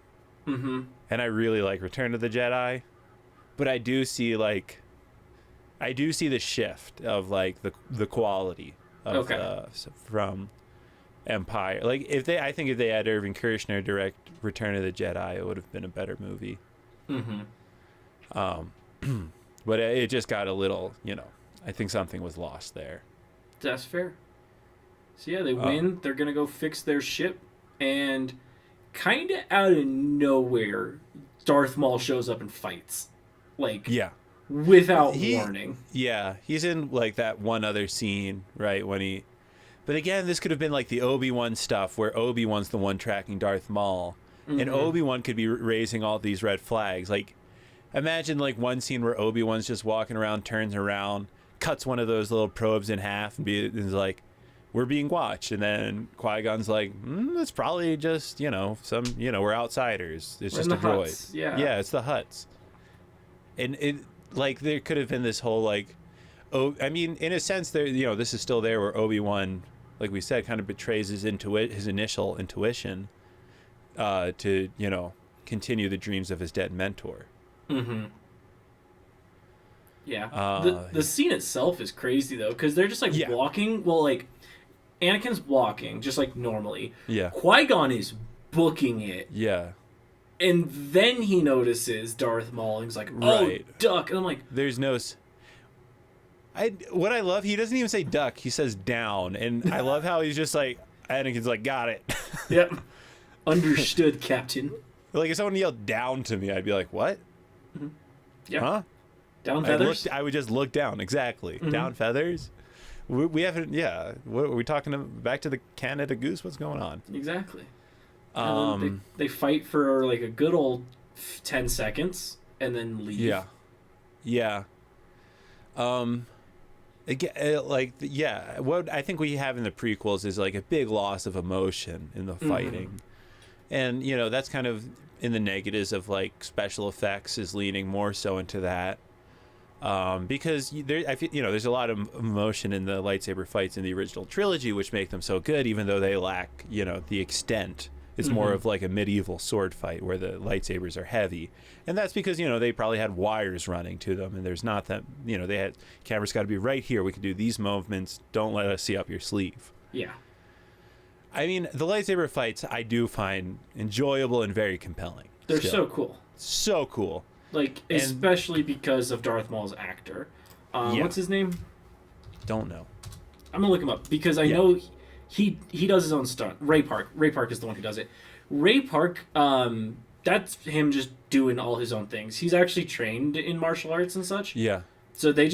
Mm-hmm. And I really like Return of the Jedi. But I do see the shift of, like, the quality of from Empire. Like, I think if they had Irving Kershner direct Return of the Jedi, it would have been a better movie. Mm-hmm. But it just got a little, I think something was lost there. That's fair. So yeah, they win. They're gonna go fix their ship, and kind of out of nowhere, Darth Maul shows up and fights. Like, yeah, without warning. Yeah, he's in, like, that one other scene, right, when he... But again, this could have been like the Obi-Wan stuff, where Obi-Wan's the one tracking Darth Maul, and Obi-Wan could be raising all these red flags. Like, imagine, like, one scene where Obi-Wan's just walking around, turns around, cuts one of those little probes in half, and is like, we're being watched. And then Qui-Gon's like, it's probably just, we're outsiders. It's just a droid. Hutts. Yeah, it's the Hutts. And it, like, there could have been this whole, like, I mean, in a sense, there, this is still there where Obi-Wan, like we said, kind of betrays his initial intuition to, continue the dreams of his dead mentor. Mm-hmm. Yeah. The scene itself is crazy, though, because they're just, like, walking. Well, like, Anakin's walking, just like normally. Yeah. Qui-Gon is booking it. Yeah. And then he notices Darth Maul, and he's like, "Oh, Right. duck!" And I'm like, There's no. What I love, he doesn't even say duck. He says down, and I love how he's just like, Anakin's like, got it. "Yep, understood, Captain." Like if someone yelled down to me, I'd be like, what? Yeah, Huh? down feathers. I would just look down. Exactly. Down feathers. We haven't. Yeah. What are we talking about? Back to the Canada Goose. What's going on? Exactly. They fight for like a good old 10 seconds and then leave. Yeah. Yeah. Again, what I think we have in the prequels is like a big loss of emotion in the fighting, and that's kind of in the negatives of like special effects is leaning more so into that, because I feel there's a lot of emotion in the lightsaber fights in the original trilogy, which make them so good, even though they lack the extent. It's more of like a medieval sword fight where the lightsabers are heavy. And that's because, they probably had wires running to them, and there's not that, they had cameras got to be right here. We can do these movements. Don't let us see up your sleeve. Yeah. I mean, the lightsaber fights I do find enjoyable and very compelling. They're so cool. So cool. Like, especially because of Darth Maul's actor. What's his name? Don't know. I'm going to look him up because I know he does his own stunt. Ray Park. Ray Park is the one who does it. Ray Park, that's him just doing all his own things. He's actually trained in martial arts and such. Yeah. So he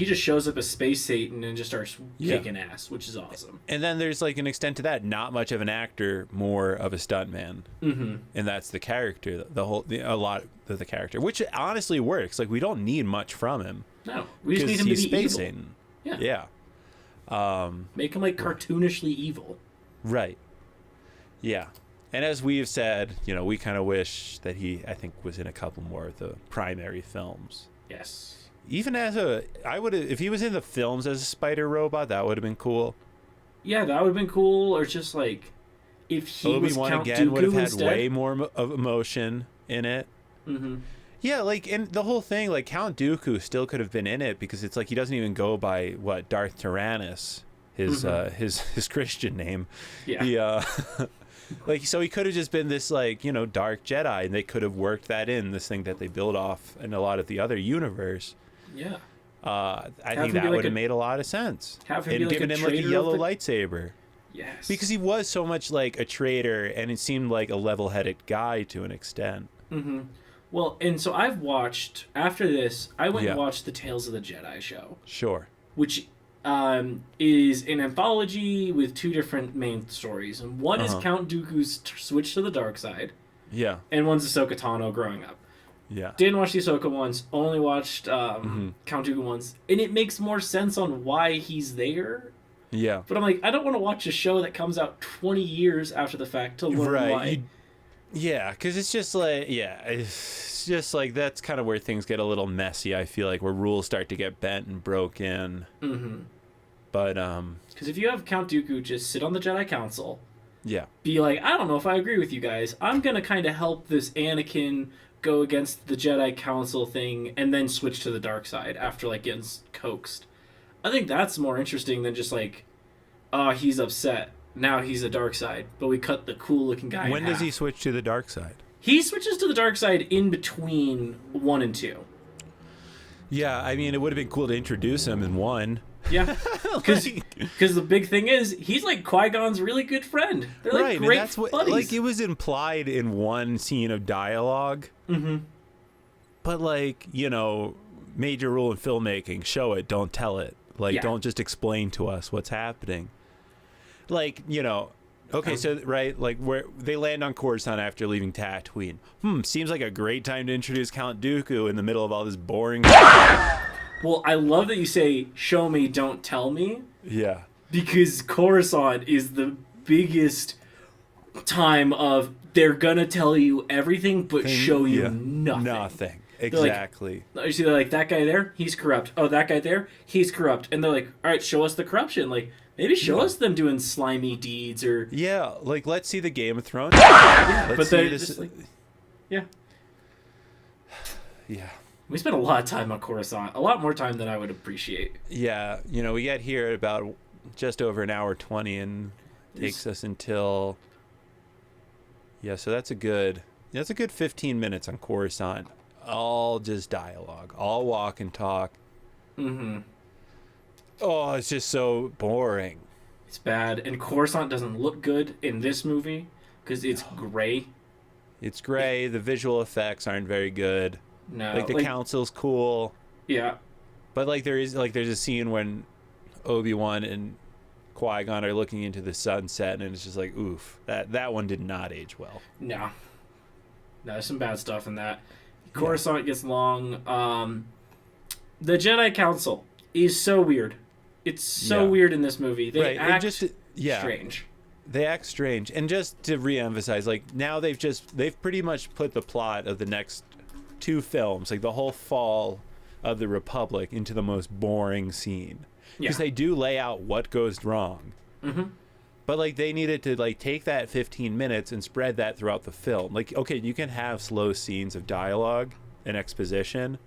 just shows up as Space Satan and just starts kicking ass, which is awesome. And then there's like an extent to that, not much of an actor, more of a stuntman. Mm-hmm. And that's the character, a lot of the character, which honestly works. Like we don't need much from him. No, we just need him to be Space evil. Satan. Yeah. Make him like cartoonishly evil. Right. Yeah. And as we've said, we kind of wish that I think was in a couple more of the primary films. Yes. Even if he was in the films as a spider robot, that would have been cool. Yeah, that would have been cool. Or just like, if he Obi-Wan was Count again Dooku would have had instead. way more of emotion in it. Mm-hmm. Yeah, like, and the whole thing, like, Count Dooku still could have been in it because it's like he doesn't even go by, Darth Tyrannus, his Christian name. Yeah. Like, so he could have just been this, like, dark Jedi, and they could have worked that in, this thing that they build off in a lot of the other universe. Yeah. I think that would have made a lot of sense. Have him and be given him, like, a yellow lightsaber. Yes. Because he was so much like a traitor, and it seemed like a level-headed guy to an extent. Mm-hmm. Well, and so I've watched, after this, I went and watched the Tales of the Jedi show. Sure. Which is an anthology with two different main stories. And one is Count Dooku's switch to the dark side. Yeah. And one's Ahsoka Tano growing up. Yeah. Didn't watch the Ahsoka ones, only watched Count Dooku ones. And it makes more sense on why he's there. Yeah. But I'm like, I don't want to watch a show that comes out 20 years after the fact to learn why. Yeah, because it's just like, it's just like that's kind of where things get a little messy, I feel like, where rules start to get bent and broken. Mm-hmm. But, because if you have Count Dooku just sit on the Jedi Council, be like, I don't know if I agree with you guys. I'm going to kind of help this Anakin go against the Jedi Council thing and then switch to the dark side after, like, getting coaxed. I think that's more interesting than just like, he's upset. Now he's a dark side, but we cut the cool-looking guy When does he switch to the dark side? He switches to the dark side in between 1 and 2. Yeah, I mean, it would have been cool to introduce him in 1. Yeah, because the big thing is, he's like Qui-Gon's really good friend. They're like great that's what, buddies. Like, it was implied in one scene of dialogue. Mm-hmm. But, like, major rule in filmmaking, show it, don't tell it. Like, don't just explain to us what's happening. Like, okay, so, right, like, where they land on Coruscant after leaving Tatooine. Seems like a great time to introduce Count Dooku in the middle of all this boring Well, I love that you say, show me, don't tell me. Yeah. Because Coruscant is the biggest time of, they're gonna tell you everything, but show you nothing. Nothing. Exactly. You see, they're like, that guy there, he's corrupt. Oh, that guy there, he's corrupt. And they're like, all right, show us the corruption. Like, maybe show us them doing slimy deeds or... Yeah, like, let's see the Game of Thrones. But they're just like... Yeah. Yeah. We spent a lot of time on Coruscant. A lot more time than I would appreciate. Yeah. We get here at about just over an hour 20 and takes us until... Yeah, so that's a good That's a good 15 minutes on Coruscant. All just dialogue. All walk and talk. Mm-hmm. Oh, it's just so boring. It's bad. And Coruscant doesn't look good in this movie because it's gray. It's gray. The visual effects aren't very good. No. Like, the council's cool. Yeah. But, like, there's a scene when Obi-Wan and Qui-Gon are looking into the sunset, and it's just like, oof. That one did not age well. No. No, there's some bad stuff in that. Coruscant gets long. The Jedi Council is so weird. It's so weird in this movie. They act strange. They act strange. And just to re-emphasize, like, now they've pretty much put the plot of the next 2 films, like the whole fall of the Republic, into the most boring scene. Because they do lay out what goes wrong. Mm-hmm. But, like, they needed to, like, take that 15 minutes and spread that throughout the film. Like, okay, you can have slow scenes of dialogue and exposition,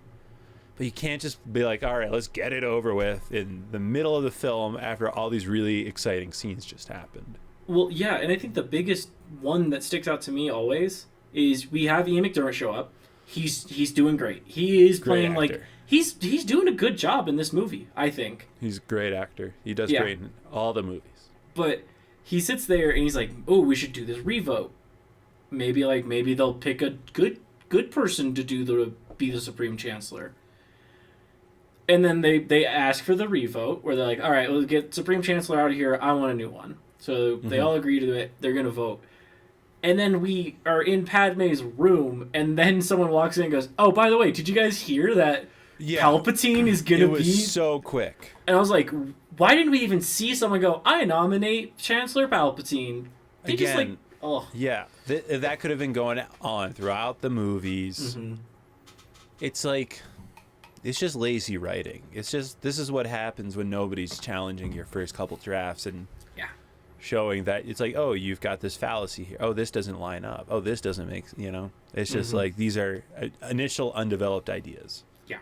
but you can't just be like, all right, let's get it over with in the middle of the film after all these really exciting scenes just happened. Well, yeah, and I think the biggest one that sticks out to me always is we have Ian McDermott show up. He's doing great. He is playing like he's doing a good job in this movie, I think. He's a great actor. He does great in all the movies. But he sits there and he's like, "Oh, we should do this revote. Maybe they'll pick a good person to be the Supreme Chancellor." And then they ask for the revote, where they're like, "All right, let's get Supreme Chancellor out of here. I want a new one." So they all agree to it. They're gonna vote. And then we are in Padme's room, and then someone walks in and goes, "Oh, by the way, did you guys hear that Palpatine is gonna be?" It was so quick. And I was like, why didn't we even see someone go, "I nominate Chancellor Palpatine"? They just like, oh. Yeah, that could have been going on throughout the movies. Mm-hmm. It's like, it's just lazy writing. It's just, this is what happens when nobody's challenging your first couple drafts and showing that it's like, oh, you've got this fallacy here. Oh, this doesn't line up. Oh, this doesn't make, it's just like, these are initial undeveloped ideas. Yeah.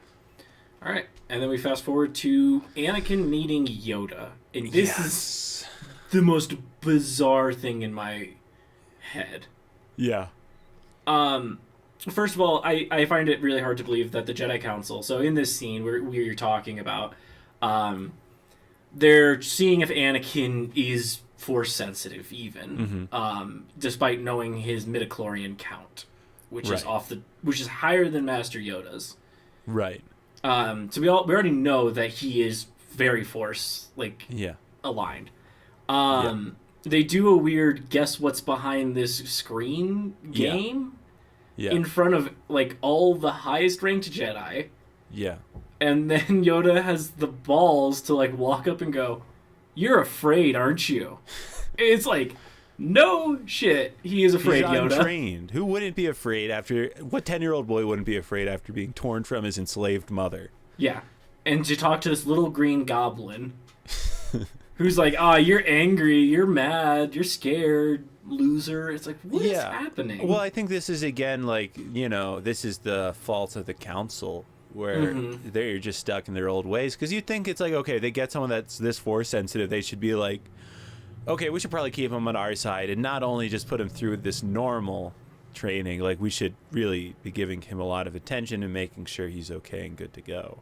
All right. And then we fast forward to Anakin meeting Yoda. And this is the most bizarre thing in my head. Yeah. First of all, I find it really hard to believe that the Jedi Council, so in this scene we're talking about, they're seeing if Anakin is Force sensitive even, despite knowing his midichlorian count, which is which is higher than Master Yoda's. Right. So we already know that he is very Force aligned. They do a weird guess what's behind this screen game in front of like all the highest ranked Jedi. Yeah. And then Yoda has the balls to like walk up and go, "You're afraid, aren't you?" It's like, no shit. He is afraid, Yoda. Untrained. Who wouldn't be afraid what 10-year-old boy wouldn't be afraid after being torn from his enslaved mother? Yeah. And to talk to this little green goblin who's like, you're angry, you're mad, you're scared, loser. It's like, what is happening? Well, I think this is, again, like, this is the fault of the council, where they're just stuck in their old ways. Because you think it's like, okay, they get someone that's this Force sensitive, they should be like, okay, we should probably keep him on our side and not only just put him through this normal training, like we should really be giving him a lot of attention and making sure he's okay and good to go.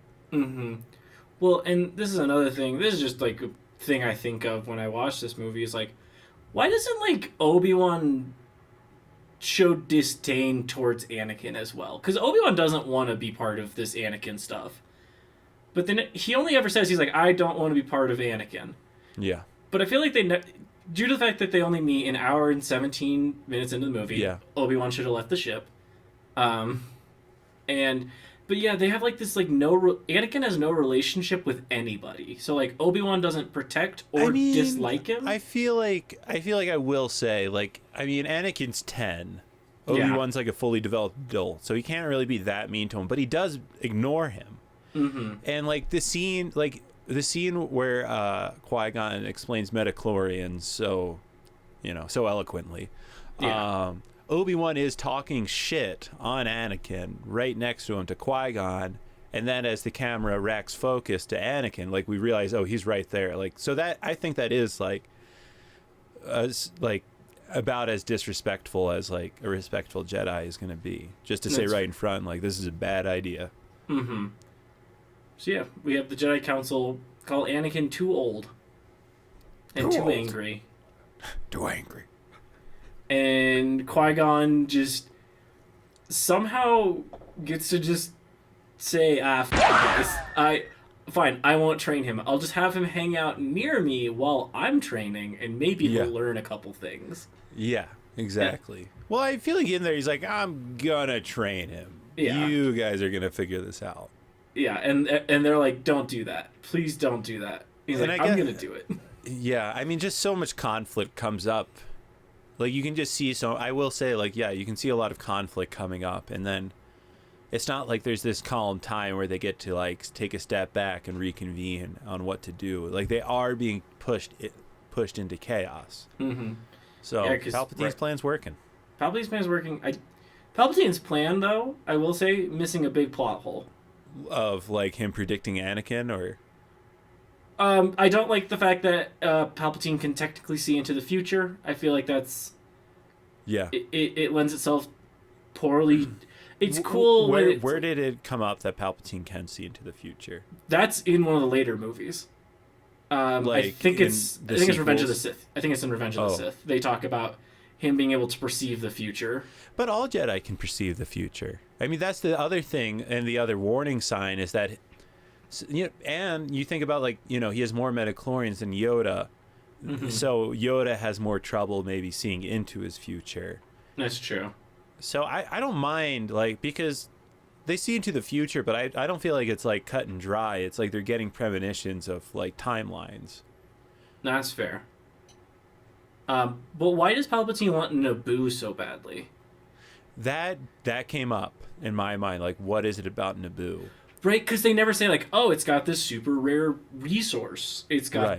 Well, and this is another thing. This is just like a thing I think of when I watch this movie is like, why doesn't like Obi-Wan show disdain towards Anakin as well? Because Obi-Wan doesn't want to be part of this Anakin stuff. But then he only ever says, he's like, I don't want to be part of Anakin. Yeah. But I feel like due to the fact that they only meet an hour and 17 minutes into the movie, Obi-Wan should have left the ship. But they have like this like Anakin has no relationship with anybody. So like Obi-Wan doesn't protect or dislike him. I feel like I will say, like, I mean, Anakin's 10. Obi-Wan's like a fully developed adult, so he can't really be that mean to him, but he does ignore him. And like the scene where Qui-Gon explains midichlorians so eloquently. Obi-Wan is talking shit on Anakin right next to him to Qui-Gon, and then as the camera racks focus to Anakin, like we realize, oh, he's right there. Like, so that, I think that is like about as disrespectful as like a respectful Jedi is going to be. Just to say right in front, like, this is a bad idea. Mm-hmm. So yeah, we have the Jedi Council call Anakin too old and too angry. Too angry. And Qui-Gon just somehow gets to just say, fine, I won't train him. I'll just have him hang out near me while I'm training, and maybe he'll learn a couple things. Yeah, exactly. Yeah. Well, I feel like in there he's like, I'm gonna train him. Yeah. You guys are gonna figure this out. Yeah, and they're like, don't do that. Please don't do that. He's like, I'm gonna do it. Yeah, I mean, just so much conflict comes up. Like, you can just see, so I will say, like, yeah, you can see a lot of conflict coming up, and then it's not like there's this calm time where they get to, like, take a step back and reconvene on what to do. Like, they are being pushed into chaos. Mm-hmm. So, yeah, Palpatine's plan's working. Palpatine's plan's working. Palpatine's plan, though, I will say, missing a big plot hole. Of, like, him predicting Anakin, or... I don't like the fact that Palpatine can technically see into the future. I feel like that's... Yeah. It lends itself poorly. It's cool. Where did it come up that Palpatine can see into the future? That's in one of the later movies. I think it's Revenge of the Sith. I think it's in Revenge of the Sith. They talk about him being able to perceive the future. But all Jedi can perceive the future. I mean, that's the other thing, and the other warning sign is that... and you think about, like, he has more midichlorians than Yoda, so Yoda has more trouble maybe seeing into his future. That's true. So I don't mind, like, because they see into the future, but I don't feel like it's, like, cut and dry. It's like they're getting premonitions of, like, timelines. That's fair. But why does Palpatine want Naboo so badly? That came up in my mind. Like, what is it about Naboo? Right, because they never say, like, oh, it's got this super rare resource. It's got,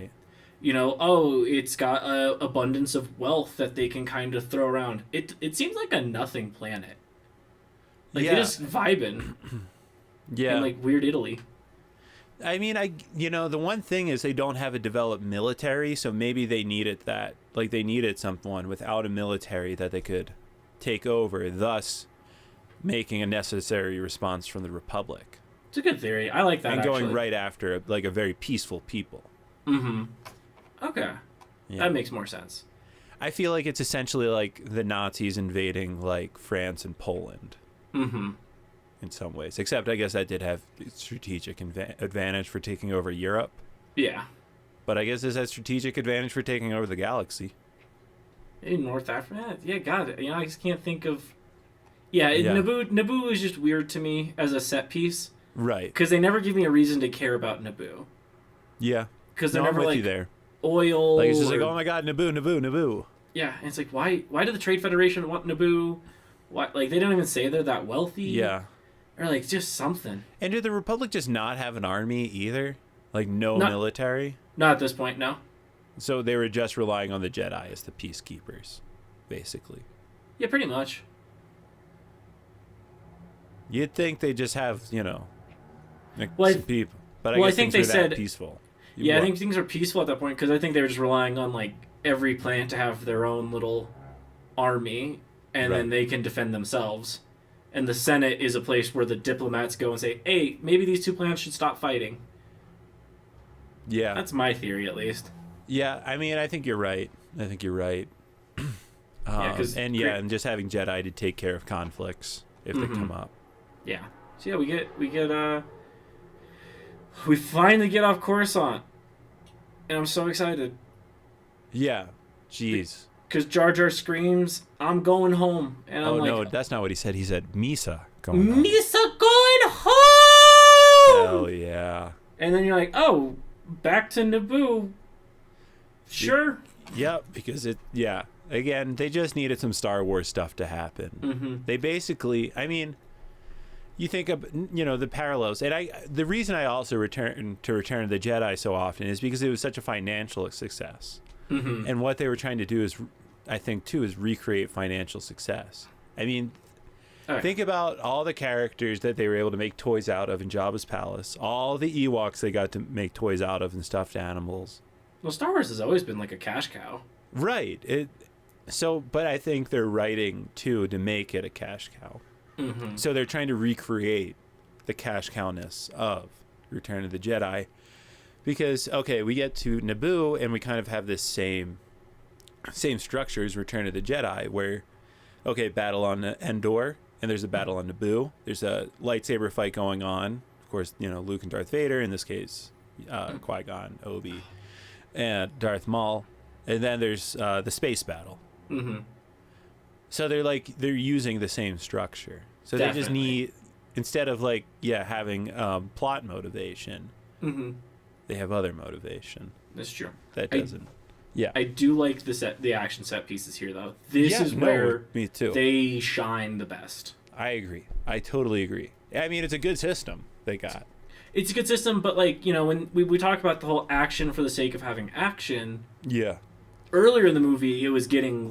it's got a abundance of wealth that they can kind of throw around. It seems like a nothing planet. Like, they're just vibing. Yeah. In, like, weird Italy. I mean, the one thing is they don't have a developed military, so maybe they needed that. Like, they needed someone without a military that they could take over, thus making a necessary response from the Republic. It's a good theory. I like that, and going right after, like, a very peaceful people. Mm-hmm. Okay. Yeah. That makes more sense. I feel like it's essentially like the Nazis invading, like, France and Poland. Mm-hmm. In some ways. Except, I guess that did have strategic advantage for taking over Europe. Yeah. But I guess this has strategic advantage for taking over the galaxy. In North Africa? Yeah, God. I just can't think of... Yeah. Naboo is just weird to me as a set piece. Right. Because they never give me a reason to care about Naboo. Yeah. Because they're never, I'm with like, you there. Oil. Like, it's just like, oh my god, Naboo. Yeah, and it's like, why did the Trade Federation want Naboo? Why, like, they don't even say they're that wealthy. Yeah. Or, like, just something. And did the Republic just not have an army either? Like, no military? Not at this point, no. So they were just relying on the Jedi as the peacekeepers, basically. Yeah, pretty much. You'd think they just have, like, well, some people. But I guess think things they are said that peaceful. Yeah, I think things are peaceful at that point, because I think they were just relying on, like, every planet to have their own little army, and then they can defend themselves. And the Senate is a place where the diplomats go and say, hey, maybe these two planets should stop fighting. Yeah. That's my theory, at least. Yeah, I mean, I think you're right. And just having Jedi to take care of conflicts if they come up. Yeah. So yeah, we finally get off Coruscant. And I'm so excited. Yeah. Jeez. Because Jar Jar screams, I'm going home. And I'm like... no, that's not what he said. He said, Misa going home. Misa going home! Hell yeah. And then you're like, oh, back to Naboo. Sure. Yep, because again, they just needed some Star Wars stuff to happen. Mm-hmm. They basically, I mean, you think of, the parallels. And the reason I also Return of the Jedi so often is because it was such a financial success. Mm-hmm. And what they were trying to do is, I think, too, is recreate financial success. I mean, think about all the characters that they were able to make toys out of in Jabba's palace, all the Ewoks they got to make toys out of and stuffed animals. Well, Star Wars has always been like a cash cow. Right. So, but I think they're writing too to make it a cash cow. Mm-hmm. So they're trying to recreate the cash cowness of Return of the Jedi. Because, okay, we get to Naboo and we kind of have this same structure as Return of the Jedi, where, okay, battle on Endor, and there's a battle on Naboo. There's a lightsaber fight going on. Of course, Luke and Darth Vader, in this case, Qui-Gon, Obi, and Darth Maul. And then there's the space battle. Mm-hmm. So they're using the same structure. So Definitely. They just need, instead of having plot motivation, mm-hmm. they have other motivation. That's true. That doesn't. I do like the action set pieces here, though. This is where me too. They shine the best. I agree. I totally agree. I mean, it's a good system they got. It's a good system, but when we talk about the whole action for the sake of having action. Yeah. Earlier in the movie, it was getting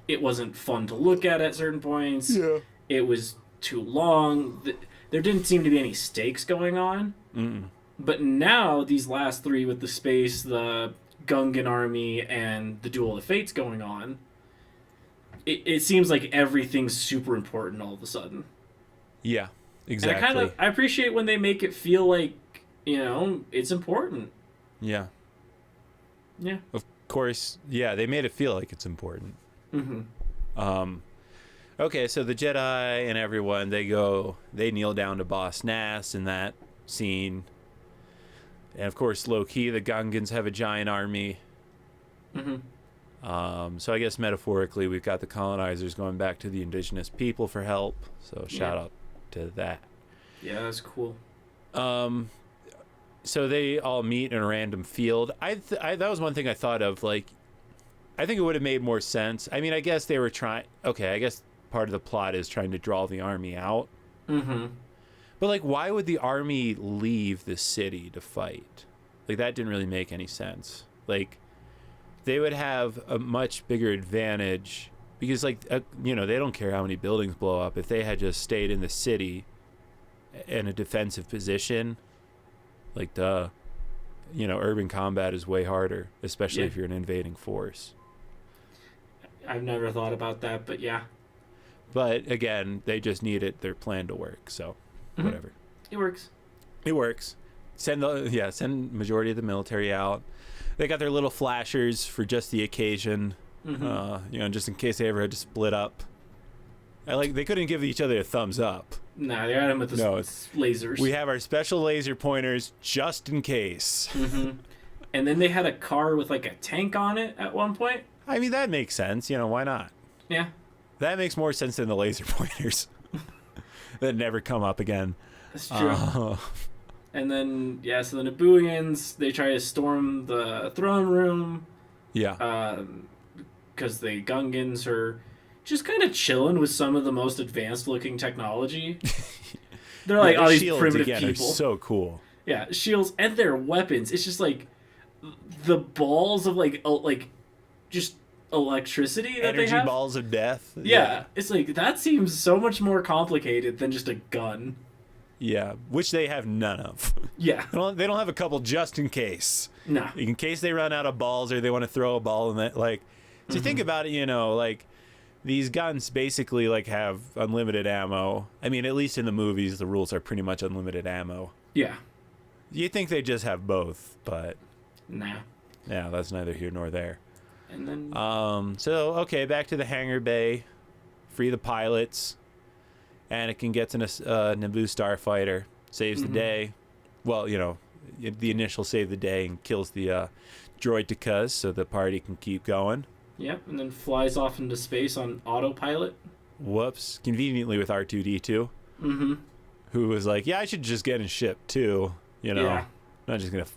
it wasn't fun to look at certain points. Yeah. It was too long. There didn't seem to be any stakes going on. Mm-mm. But now, these last three with the space, the Gungan army, and the Duel of the Fates going on, it seems like everything's super important all of a sudden. Yeah, exactly. And I appreciate when they make it feel like, it's important. Yeah. Yeah. Of course, yeah, they made it feel like it's important. Mm-hmm. Okay, so the Jedi and everyone, they kneel down to Boss Nass in that scene. And of course, low-key, the Gungans have a giant army. Mm-hmm. So I guess metaphorically, we've got the colonizers going back to the indigenous people for help. So shout out to that. Yeah, that's cool. So they all meet in a random field. That was one thing I thought of. I think it would have made more sense. I mean, I guess they were trying. Okay, I guess part of the plot is trying to draw the army out. Mm-hmm. But why would the army leave the city to fight? That didn't really make any sense. They would have a much bigger advantage because, they don't care how many buildings blow up. If they had just stayed in the city in a defensive position, urban combat is way harder, especially if you're an invading force. I've never thought about that, but yeah. But again, they just needed their plan to work, so whatever. It works. It works. Send majority of the military out. They got their little flashers for just the occasion, just in case they ever had to split up. They couldn't give each other a thumbs up. Nah, they had them with the lasers. We have our special laser pointers just in case. Mm-hmm. And then they had a car with a tank on it at one point. I mean, that makes sense. Why not? Yeah. That makes more sense than the laser pointers that never come up again. That's true. And then, so the Nabooians, they try to storm the throne room. Yeah. Because the Gungans are just kind of chilling with some of the most advanced-looking technology. They're all these primitive people. Are so cool. Yeah, shields and their weapons. It's just the balls of just electricity that Energy they have. balls of death. Yeah, it's that seems so much more complicated than just a gun. Yeah, which they have none of. Yeah. They don't have a couple just in case. No. In case they run out of balls or they want to throw a ball in that. So think about it, these guns basically have unlimited ammo. I mean, at least in the movies, the rules are pretty much unlimited ammo. Yeah. You think they just have both, but nah. Yeah, that's neither here nor there. And then back to the hangar bay, free the pilots. Anakin gets in a Naboo starfighter, saves the day. Well, the initial save the day and kills the droidekas so the party can keep going. Yep, and then flies off into space on autopilot. Whoops. Conveniently with R2-D2. Mm-hmm. Who was I should just get in ship too. Yeah. Not just going to...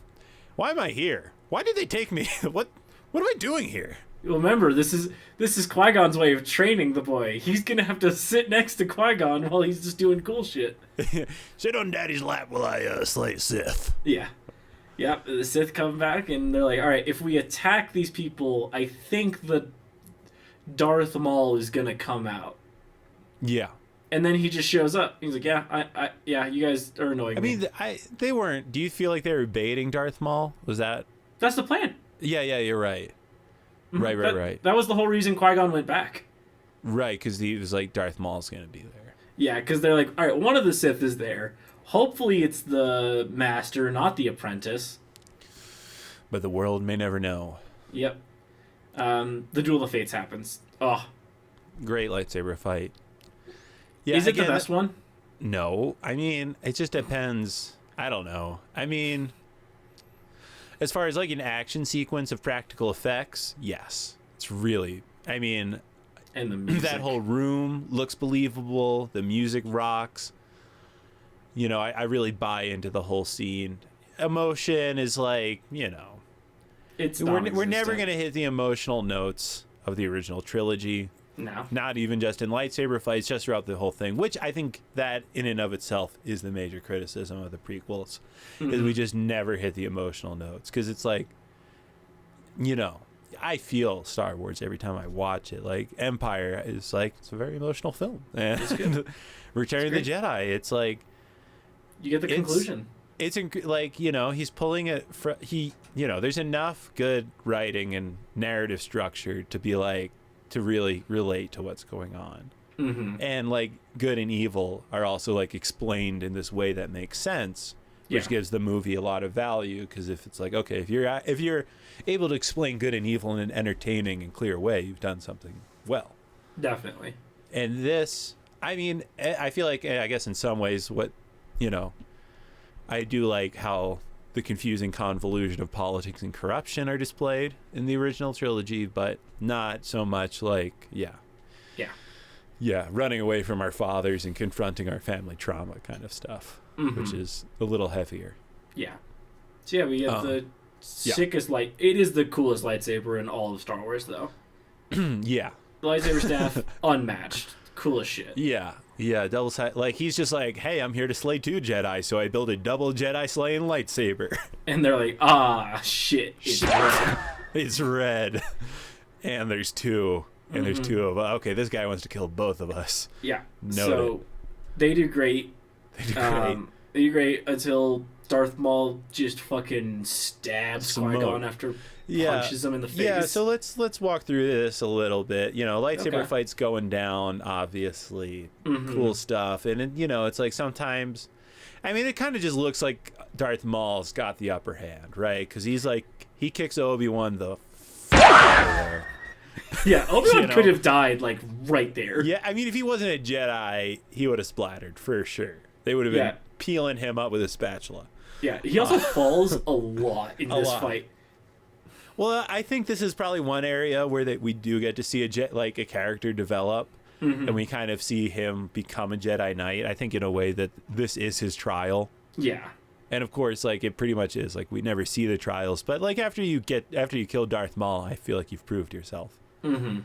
Why am I here? Why did they take me? What am I doing here? Remember, this is Qui-Gon's way of training the boy. He's gonna have to sit next to Qui-Gon while he's just doing cool shit. Sit on Daddy's lap while I slay Sith. Yeah. Yep, the Sith come back and they're all right, if we attack these people, I think the Darth Maul is gonna come out. Yeah. And then he just shows up. He's like, yeah, you guys are annoying me. I mean, they weren't... Do you feel like they were baiting Darth Maul? Was that... That's the plan. Yeah, you're right. Right, right, right. That was the whole reason Qui-Gon went back. Right, because he was like, Darth Maul's going to be there. Yeah, because they're like, all right, one of the Sith is there. Hopefully it's the master, not the apprentice. But the world may never know. Yep. The Duel of Fates happens. Oh. Great lightsaber fight. Yeah, is it the best one? No. I mean, it just depends. I don't know. I mean, as far as like an action sequence of practical effects, yes. It's really, I mean, and the music. That whole room looks believable. The music rocks. You know, I really buy into the whole scene. Emotion is like, you know, we're never going to hit the emotional notes of the original trilogy. No. Not even just in lightsaber fights, just throughout the whole thing, which I think that in and of itself is the major criticism of the prequels, is we just never hit the emotional notes. Because it's like, you know, I feel Star Wars every time I watch it. Like, Empire is like, it's a very emotional film. And Return of the Jedi, it's like, you get the conclusion. It's like, you know, he's pulling it. You know, there's enough good writing and narrative structure to be like, to really relate to what's going on. And like good and evil are also like explained in this way that makes sense, which gives the movie a lot of value. Because if it's like, okay, if you're able to explain good and evil in an entertaining and clear way, you've done something well. Definitely. And this, I mean, I feel like, I guess in some ways, what, you know, I do like how the confusing convolution of politics and corruption are displayed in the original trilogy, but not so much like, running away from our fathers and confronting our family trauma kind of stuff, which is a little heavier. Yeah. So yeah, we have the sickest light. It is the coolest lightsaber in all of Star Wars, though. Yeah. The lightsaber staff, unmatched. Cool as shit. Yeah. Yeah, double side. Like, he's just like, hey, I'm here to slay 2 Jedi, so I build a double Jedi slaying lightsaber. And they're like, shit, it's red. It's red. And there's 2. And there's 2 of us. Okay, this guy wants to kill both of us. Yeah. Noted. So, they do great. They do great until Darth Maul just fucking stabs Qui-Gon after punches him in the face. Yeah, so let's walk through this a little bit. You know, lightsaber fights going down, obviously. Cool stuff. And, you know, it's like sometimes... I mean, it kind of just looks like Darth Maul's got the upper hand, right? Because he's like... He kicks Obi-Wan the there. Yeah, Obi-Wan could have died, like, right there. Yeah, I mean, if he wasn't a Jedi, he would have splattered, for sure. They would have been peeling him up with a spatula. Yeah, he also falls a lot in this fight. Well, I think this is probably one area where we do get to see a character develop, and we kind of see him become a Jedi Knight. I think in a way that this is his trial. Yeah. And of course, like, it pretty much is. Like, we never see the trials, but like after you kill Darth Maul, I feel like you've proved yourself. And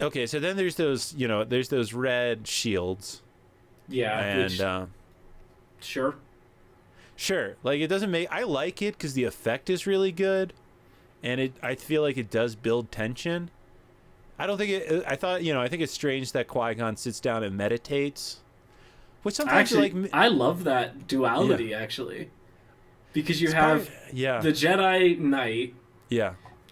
okay, so then there's those red shields. Yeah. And Sure. Like, it doesn't make... I like it because the effect is really good. And I feel like it does build tension. I don't think it... I think it's strange that Qui-Gon sits down and meditates. Which sometimes... I love that duality, actually. Because you have the Jedi Knight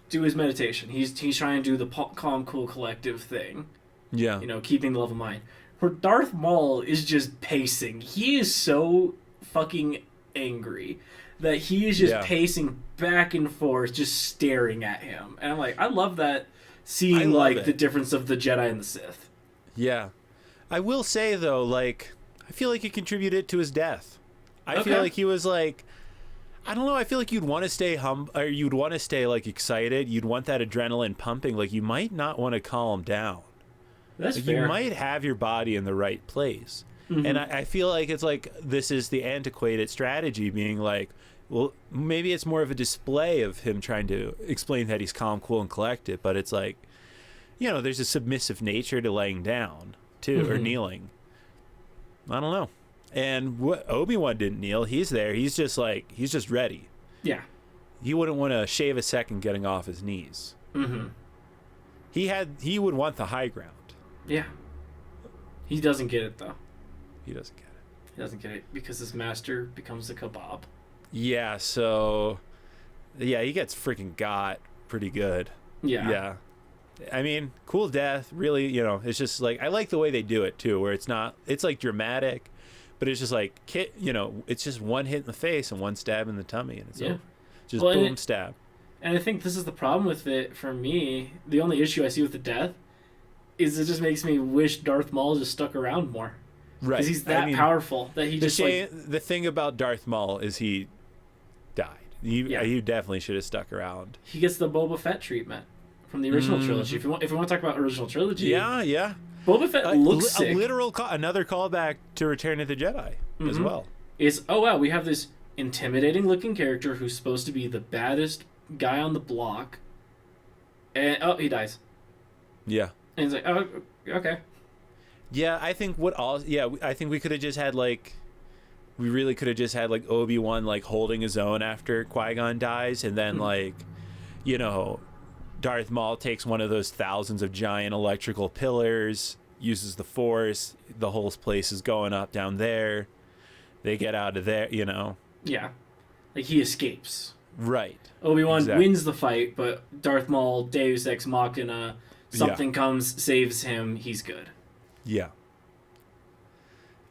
do his meditation. He's trying to do the calm, cool, collective thing. Yeah. You know, keeping the level mind. Where Darth Maul is just pacing. He is so fucking angry that he is just pacing back and forth, just staring at him. And I'm like, I love that, seeing the difference of the Jedi and the Sith. Yeah. I will say, though, like, I feel like it contributed to his death. I feel like he was like, I don't know, I feel like you'd want to stay or you'd want to stay, like, excited. You'd want that adrenaline pumping. Like, you might not want to calm down. That's fair. You might have your body in the right place. And I feel like it's like this is the antiquated strategy, being like, well, maybe it's more of a display of him trying to explain that he's calm, cool, and collected. But it's like, you know, there's a submissive nature to laying down, too, or kneeling. I don't know. And Obi-Wan didn't kneel. He's there. He's just ready. Yeah. He wouldn't want to shave a second getting off his knees. He would want the high ground. Yeah. He doesn't get it, though. He doesn't get it. He doesn't get it because his master becomes a kebab. Yeah, so Yeah, he gets freaking got pretty good. Yeah. Yeah. I mean, cool death. Really, it's just like, I like the way they do it too, where it's like dramatic, but it's just like, it's just one hit in the face and one stab in the tummy, and it's over. Just boom, stab. And I think this is the problem with it for me. The only issue I see with the death is it just makes me wish Darth Maul just stuck around more. Right. Because he's that powerful that he the thing about Darth Maul is he died. He definitely should have stuck around. He gets the Boba Fett treatment from the original trilogy. If we want to talk about original trilogy, yeah, Boba Fett looks sick. A literal another callback to Return of the Jedi as well. Is we have this intimidating looking character who's supposed to be the baddest guy on the block, and he dies. Yeah, and he's like, oh, okay. Yeah, I think I think we could have just had we really could have just had Obi-Wan holding his own after Qui-Gon dies, and then Darth Maul takes one of those thousands of giant electrical pillars, uses the Force, the whole place is going up down there. They get out of there, Yeah. He escapes. Right. Obi-Wan wins the fight, but Darth Maul, Deus Ex Machina, something comes, saves him, he's good. Yeah.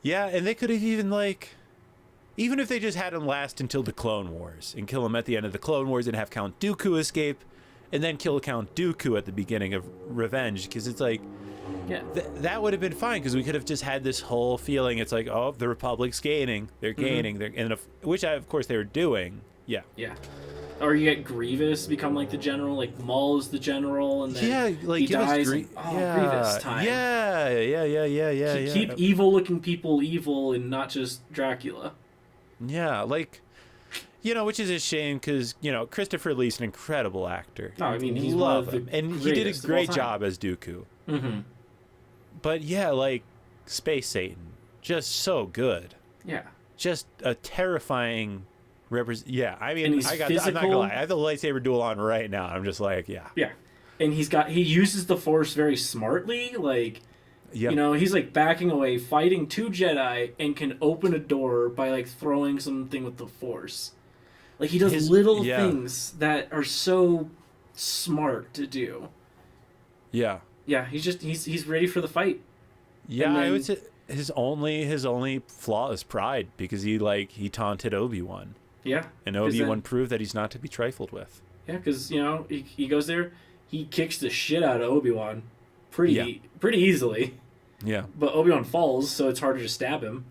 Yeah, and they could have even if they just had him last until the Clone Wars and kill him at the end of the Clone Wars and have Count Dooku escape and then kill Count Dooku at the beginning of Revenge, because it's that would have been fine, because we could have just had this whole feeling it's the Republic's gaining, they're gaining, which of course they were doing. Yeah. Or you get Grievous become the general, Maul is the general, and then he dies. Grievous time. Yeah. Keep evil-looking people evil and not just Dracula. Yeah, which is a shame, because Christopher Lee's an incredible actor. Oh, I mean, he's love him, and he did a great job as Dooku. Mm-hmm. But Space Satan, just so good. Yeah, just a terrifying. I mean, I'm not gonna lie. I have the lightsaber duel on right now. I'm just yeah, and he uses the Force very smartly. He's backing away, fighting two Jedi, and can open a door by throwing something with the Force. He does little things that are so smart to do. Yeah. Yeah, he's ready for the fight. Yeah, I would say his only flaw is pride, because he taunted Obi-Wan. Yeah. And Obi-Wan proved that he's not to be trifled with. Yeah, because he goes there, he kicks the shit out of Obi-Wan pretty easily. Yeah. But Obi-Wan falls, so it's harder to stab him.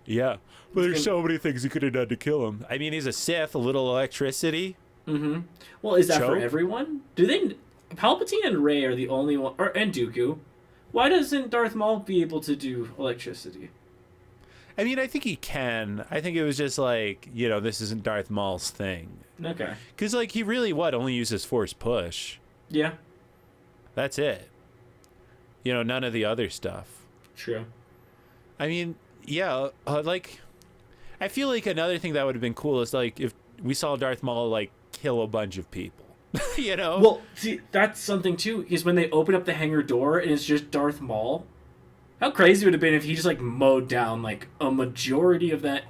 Yeah. But there's so many things he could have done to kill him. I mean, he's a Sith, a little electricity. Mm-hmm. Well, is that for everyone? Palpatine and Rey are the only one, and Dooku. Why doesn't Darth Maul be able to do electricity? I mean, I think he can. I think it was just this isn't Darth Maul's thing. Okay. Because he really only uses Force push. Yeah. That's it. None of the other stuff. True. I mean, yeah, I feel another thing that would have been cool is if we saw Darth Maul kill a bunch of people. Well, see, that's something too, is when they open up the hangar door and it's just Darth Maul. How crazy would it have been if he just mowed down a majority of that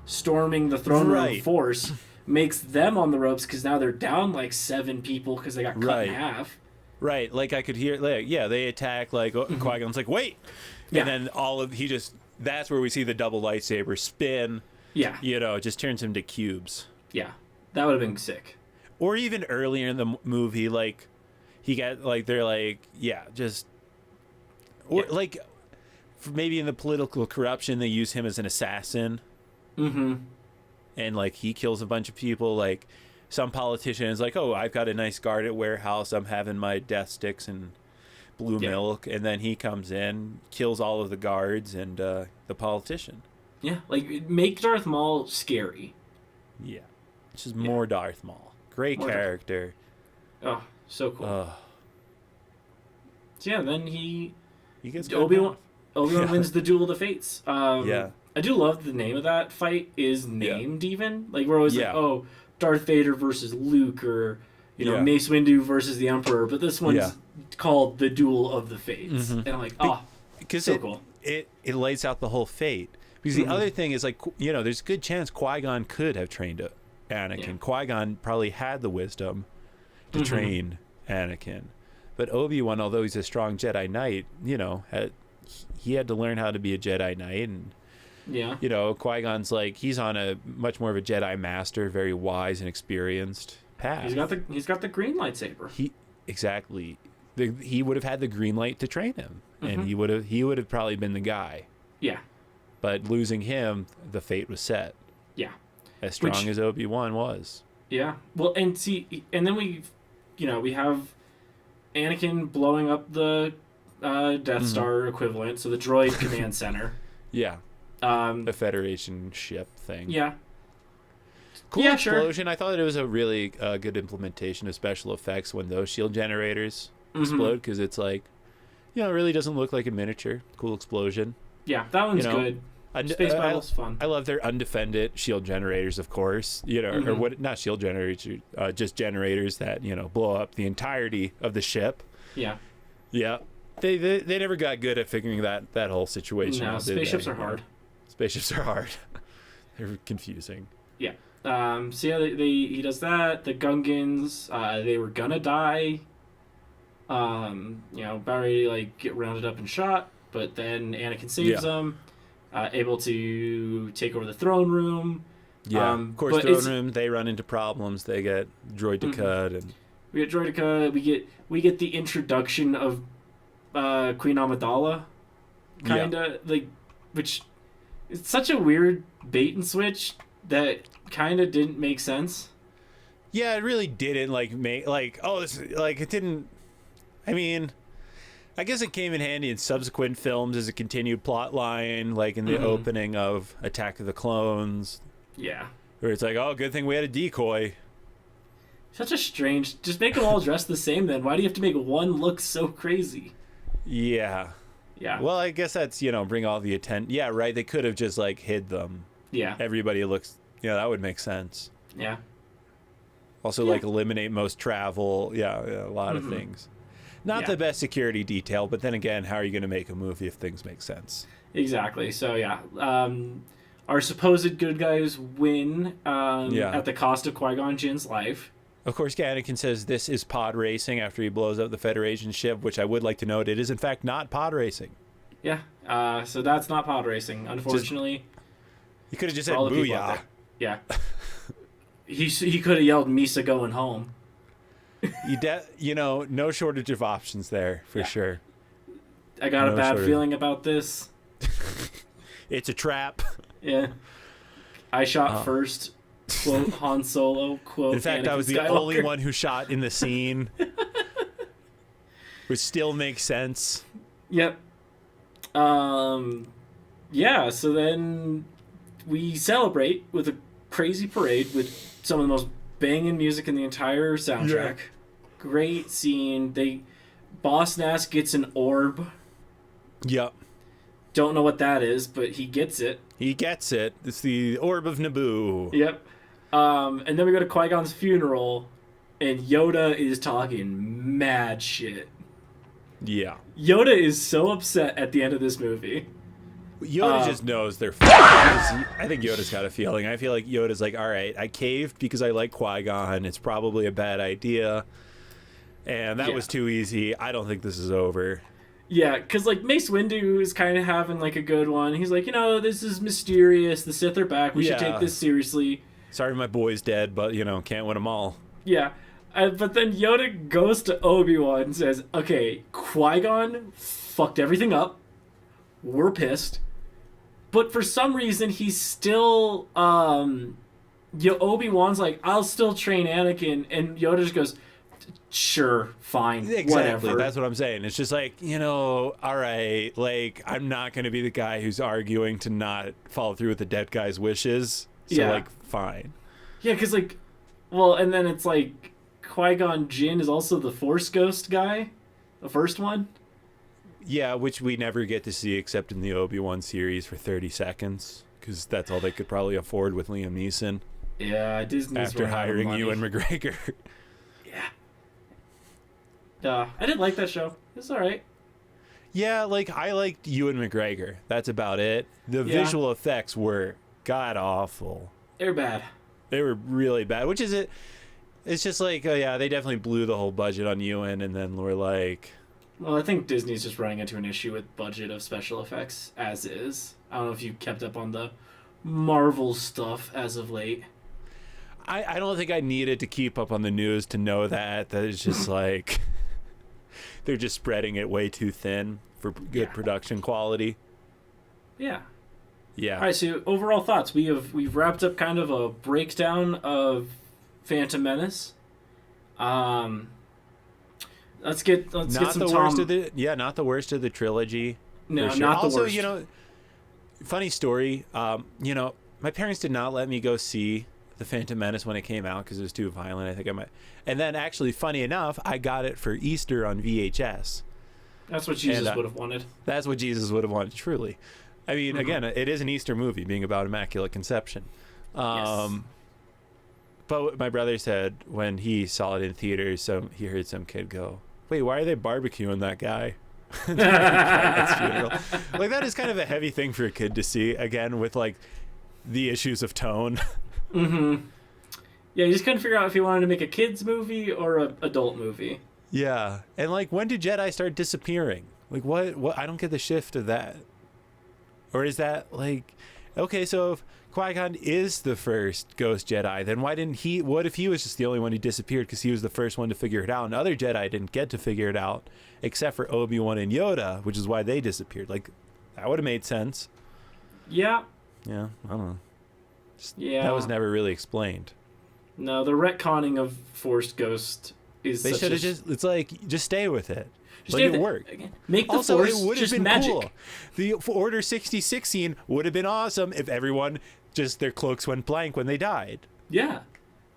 storming the throne room force, makes them on the ropes, because now they're down 7 people because they got cut in half. Right, I could hear they attack Qui-Gon's wait. And then that's where we see the double lightsaber spin. Yeah. It just turns him to cubes. Yeah. That would have been sick. Or even earlier in the movie, he got they're just, or maybe in the political corruption they use him as an assassin. Mm-hmm. And he kills a bunch of people. Some politician is oh, I've got a nice guard at warehouse, I'm having my death sticks and blue milk, and then he comes in, kills all of the guards and the politician. Yeah, make Darth Maul scary. Yeah, it's just more Darth Maul. Great character. Oh, so cool. So yeah, then he gets Obi-Wan wins the Duel of the Fates. Yeah. I do love the name of that fight is named even. We're always Darth Vader versus Luke, or Mace Windu versus the Emperor, but this one's called the Duel of the Fates. Mm-hmm. And I'm because so cool. It lays out the whole fate. Because the other thing is there's a good chance Qui-Gon could have trained Anakin. Yeah. Qui-Gon probably had the wisdom to train Anakin. But Obi-Wan, although he's a strong Jedi Knight, he had to learn how to be a Jedi Knight. And, Qui-Gon's like, he's on a much more of a Jedi Master, very wise and experienced path. He's got the green lightsaber. Exactly. He would have had the green light to train him, and he would have probably been the guy. Yeah. But losing him, the fate was set. Yeah. As strong as Obi-Wan was. Yeah. Well, and then we have Anakin blowing up the Death Star equivalent, so the droid command center. Yeah. The Federation ship thing. Yeah. Cool explosion. Sure. I thought it was a really good implementation of special effects when those shield generators explode, because it's like, it really doesn't look like a miniature. Cool explosion. Yeah, that one's good. Space battle's fun. I love their undefended shield generators, of course. Or what? Not shield generators, just generators that blow up the entirety of the ship. Yeah. Yeah. They never got good at figuring that whole situation out. No, spaceships are hard. Spaceships are hard. They're confusing. Yeah. So yeah, he does that. The Gungans, they were gonna die. About ready to get rounded up and shot, but then Anakin saves them. Able to take over the throne room. Yeah, of course, throne room. They run into problems. They get droideka, and we get droideka. We get the introduction of Queen Amidala, which is such a weird bait and switch that kind of didn't make sense. Yeah, it really didn't it didn't. I mean, I guess it came in handy in subsequent films as a continued plot line, like in the opening of Attack of the Clones. Yeah. Where it's like, oh, good thing we had a decoy. Such a strange... Just make them all dressed the same then. Why do you have to make one look so crazy? Yeah. Yeah. Well, I guess that's, bring all the attention. Yeah, right. They could have just, hid them. Yeah. Everybody looks... that would make sense. Yeah. Also, eliminate most travel. Yeah, a lot of things. Not the best security detail, but then again, how are you going to make a movie if things make sense? Exactly. So, yeah. Our supposed good guys win at the cost of Qui-Gon Jinn's life. Of course, Anakin says this is pod racing after he blows up the Federation ship, which I would like to note, it is in fact not pod racing. Yeah. So that's not pod racing, unfortunately. He could have just said booyah. Yeah. He could have yelled Misa going home. No shortage of options there for sure. I got a bad feeling about this. It's a trap. Yeah. I shot first. Quote Han Solo. Quote. In fact, I was the only one who shot in the scene. Which still makes sense. Yep. Yeah, so then we celebrate with a crazy parade with some of the most banging music in the entire soundtrack. Yeah. Great scene. Boss Nass gets an orb. Yep. Don't know what that is, but he gets it. He gets it. It's the Orb of Naboo. Yep. And then we go to Qui-Gon's funeral, and Yoda is talking mad shit. Yeah. Yoda is so upset at the end of this movie. Yoda just knows they're f***ing. I think Yoda's got a feeling. I feel like Yoda's like, all right, I caved because I like Qui-Gon. It's probably a bad idea. And that was too easy. I don't think this is over. Yeah, because, Mace Windu is kind of having, a good one. He's like, this is mysterious. The Sith are back. We should take this seriously. Sorry my boy's dead, but, can't win them all. Yeah. But then Yoda goes to Obi-Wan and says, okay, Qui-Gon fucked everything up. We're pissed. But for some reason, he's still... Obi-Wan's like, I'll still train Anakin. And Yoda just goes... Sure, fine, exactly. Whatever. That's what I'm saying. It's just all right, I'm not going to be the guy who's arguing to not follow through with the dead guy's wishes. So, fine. Yeah, because, and then it's Qui-Gon Jinn is also the Force Ghost guy, the first one. Yeah, which we never get to see except in the Obi-Wan series for 30 seconds, because that's all they could probably afford with Liam Neeson. Yeah, Disney's after hiring Ewan McGregor. Yeah. I didn't like that show. It's all right. Yeah, I liked Ewan McGregor. That's about it. The visual effects were god awful. They're bad. They were really bad, which is it. It's just like, oh yeah, they definitely blew the whole budget on Ewan, and then we're like... Well, I think Disney's just running into an issue with budget of special effects, as is. I don't know if you kept up on the Marvel stuff as of late. I don't think I needed to keep up on the news to know that it's just like... they're just spreading it way too thin for good production quality. Yeah. Yeah. All right, so overall thoughts. We've wrapped up kind of a breakdown of Phantom Menace. Let's get some not the worst of the trilogy. No, sure. not the also, worst. you know, funny story. You know, my parents did not let me go see the Phantom Menace when it came out because it was too violent. I think I might. And then, actually, funny enough, I got it for Easter on VHS. That's what Jesus would have wanted. That's what Jesus would have wanted. Truly, I mean, again, it is an Easter movie, being about Immaculate Conception. Yes. But my brother said when he saw it in theaters, he heard some kid go, "Wait, why are they barbecuing that guy?" Like, that is kind of a heavy thing for a kid to see, again, with like the issues of tone. Mm-hmm. Yeah, you just couldn't figure out if you wanted to make a kids movie or an adult movie. Yeah, and like, when do Jedi start disappearing? Like, what? I don't get the shift of that. Or is that like, okay, so if Qui-Gon is the first Ghost Jedi, then why didn't he? What if he was just the only one who disappeared because he was the first one to figure it out, and other Jedi didn't get to figure it out, except for Obi-Wan and Yoda, which is why they disappeared. Like, that would have made sense. Yeah. Yeah, I don't know. Yeah. That was never really explained. No, the retconning of Force Ghost is. They should have just stay with it. Just Like, it worked. Make the also, Force it would have just been magic. cool. The Order 66 scene would have been awesome if everyone just their cloaks went blank when they died. Yeah.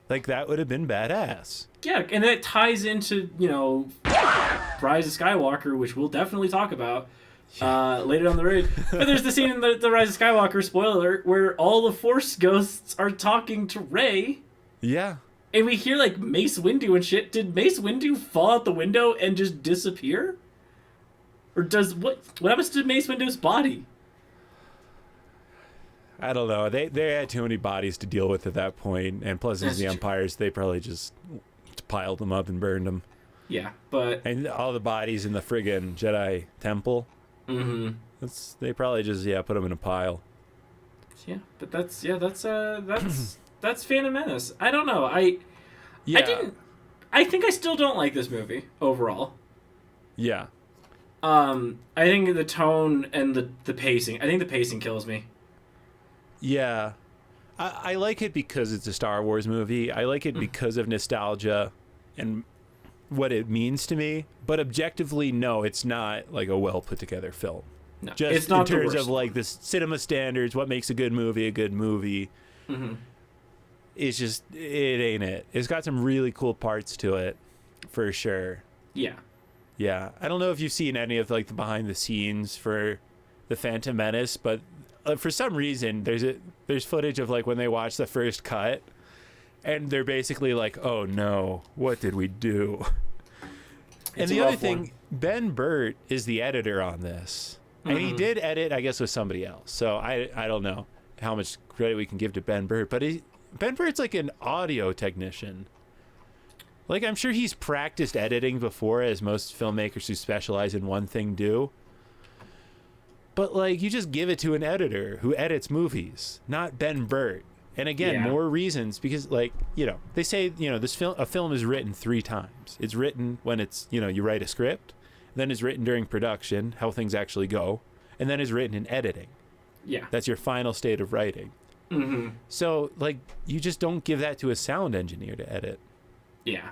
Like, that would have been badass. Yeah, and that ties into, you know, Rise of Skywalker, which we'll definitely talk about later down the road. But there's the scene in the Rise of Skywalker, spoiler alert, where all the Force ghosts are talking to Rey. Yeah. And we hear, like, Mace Windu and shit. Did Mace Windu fall out the window and just disappear? Or what happens to Mace Windu's body? I don't know. They had too many bodies to deal with at that point, and plus it was the Empires. They probably just piled them up and burned them. Yeah, but and all the bodies in the friggin' Jedi temple. Mm-hmm. They probably just put them in a pile. Yeah, but that's Phantom Menace. I don't know. I think I still don't like this movie overall. Yeah. I think the tone and the pacing. I think the pacing kills me. Yeah. I like it because it's a Star Wars movie. I like it because of nostalgia and what it means to me. But objectively, no, it's not like a well put together film. No, just it's not in terms the of like the cinema standards, what makes a good movie a good movie. Mm-hmm. It's just, it ain't it. It's got some really cool parts to it, for sure. Yeah. Yeah. I don't know if you've seen any of like the behind the scenes for the Phantom Menace, but for some reason there's footage of like when they watch the first cut, and they're basically like, "Oh no, what did we do?" And the other thing, Ben Burt is the editor on this, and he did edit, I guess, with somebody else. So I don't know how much credit we can give to Ben Burt, but Ben Burt's like an audio technician. Like, I'm sure he's practiced editing before, as most filmmakers who specialize in one thing do. But, like, you just give it to an editor who edits movies, not Ben Burt. And again, more reasons, because, like, you know, they say, you know, a film is written 3 times. It's written when it's, you know, you write a script, then it's written during production, how things actually go, and then it's written in editing. Yeah. That's your final state of writing. Mm-hmm. So, like, you just don't give that to a sound engineer to edit. Yeah.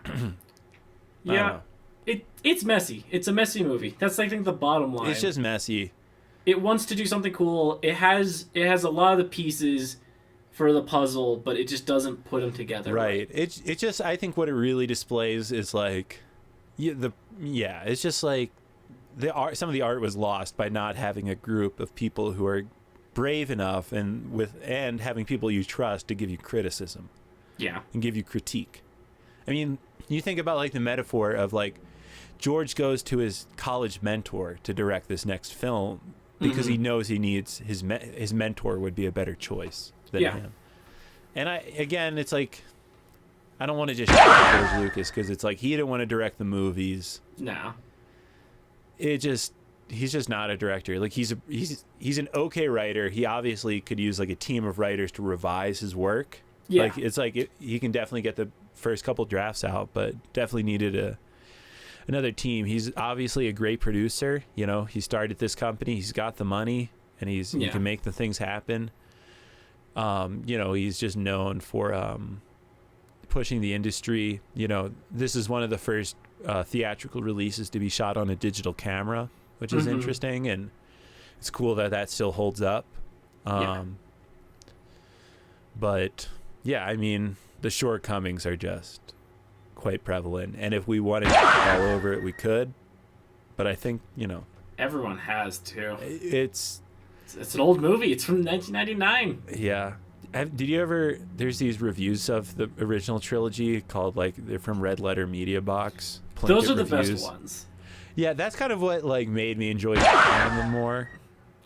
Yeah. It's messy. It's a messy movie. That's, I think, the bottom line. It's just messy. It wants to do something cool. It has a lot of the pieces for the puzzle, but it just doesn't put them together. Right. It just, I think what it really displays is like, it's just like the art. Some of the art was lost by not having a group of people who are brave enough and having people you trust to give you criticism. Yeah. And give you critique. I mean, you think about like the metaphor of like George goes to his college mentor to direct this next film because he knows he needs his mentor would be a better choice than him. And it's like, I don't want to just shit George Lucas because it's like he didn't want to direct the movies. No. He's just not a director. Like he's an okay writer. He obviously could use like a team of writers to revise his work. Yeah. Like it's like he can definitely get the first couple drafts out, but definitely needed another team. He's obviously a great producer. You know, he started this company. He's got the money, and he can make the things happen. You know, he's just known for pushing the industry. You know, this is one of the first theatrical releases to be shot on a digital camera, which is interesting, and it's cool that still holds up. But yeah, I mean, the shortcomings are just quite prevalent, and if we wanted to all over it, we could. But I think, you know, everyone has to. It's an old movie. It's from 1999. Yeah. Did you ever? There's these reviews of the original trilogy called, like, they're from Red Letter Media Box. Those are the best ones. Yeah, that's kind of what like made me enjoy them more.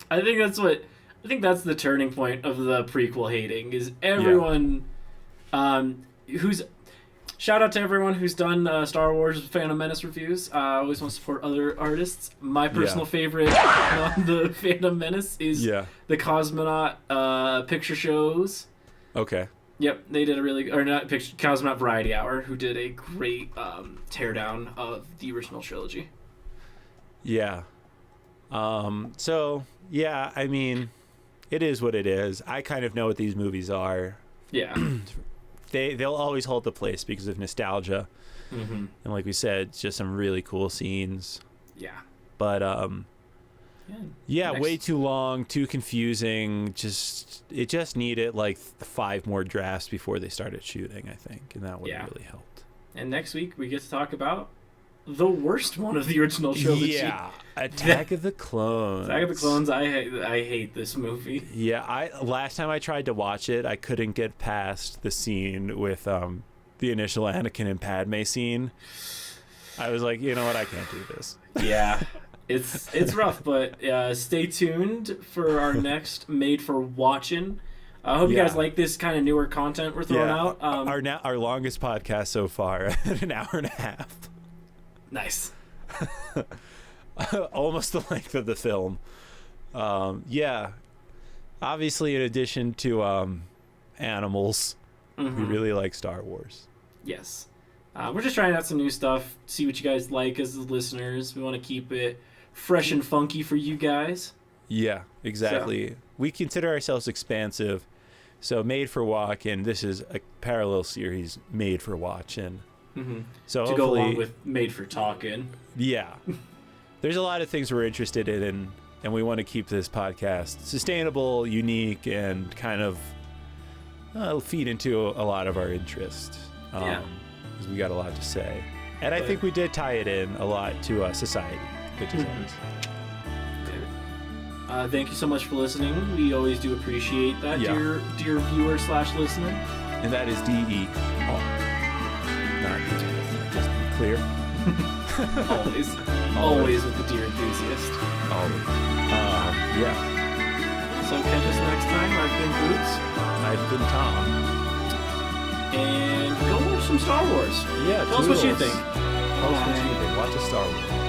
I think that's the turning point of the prequel hating. Is everyone, who's shout out to everyone who's done Star Wars Phantom Menace reviews. I always want to support other artists. My personal favorite on the Phantom Menace is the Cosmonaut picture shows. Okay. Yep, they did Cosmonaut Variety Hour, who did a great teardown of the original trilogy. Yeah. So yeah, I mean, it is what it is. I kind of know what these movies are. Yeah. They'll always hold the place because of nostalgia. Mm-hmm. And like we said, it's just some really cool scenes. Yeah. But way too long, too confusing. It just needed like 5 more drafts before they started shooting, I think, and that would have really helped. And next week we get to talk about the worst one of the original trilogy. Yeah, Attack of the Clones. Attack of the Clones. I hate this movie. Yeah, last time I tried to watch it, I couldn't get past the scene with the initial Anakin and Padme scene. I was like, you know what, I can't do this. Yeah, it's rough, but stay tuned for our next Made for Watchin. I hope you guys like this kind of newer content we're throwing out. Our longest podcast so far, an hour and a half. Nice. Almost the length of the film. Obviously, in addition to animals, we really like Star Wars. Yes. We're just trying out some new stuff, see what you guys like as the listeners. We want to keep it fresh and funky for you guys. Yeah, exactly. So. We consider ourselves expansive. So Made for Watchin', this is a parallel series made for Watchin'. Mm-hmm. So to go along with Made for Talkin'. Yeah. There's a lot of things we're interested in, and we want to keep this podcast sustainable, unique, and kind of feed into a lot of our interests. Because we got a lot to say. And I think we did tie it in a lot to society, which is always... Thank you so much for listening. We always do appreciate that, dear viewer/listener. And that is DE. Not just clear. Always with the dear enthusiast. Always. So catch us next time. I've been Boots. I've been Tom. And go watch some Star Wars. Yeah, tell us what you think. Watch a Star Wars.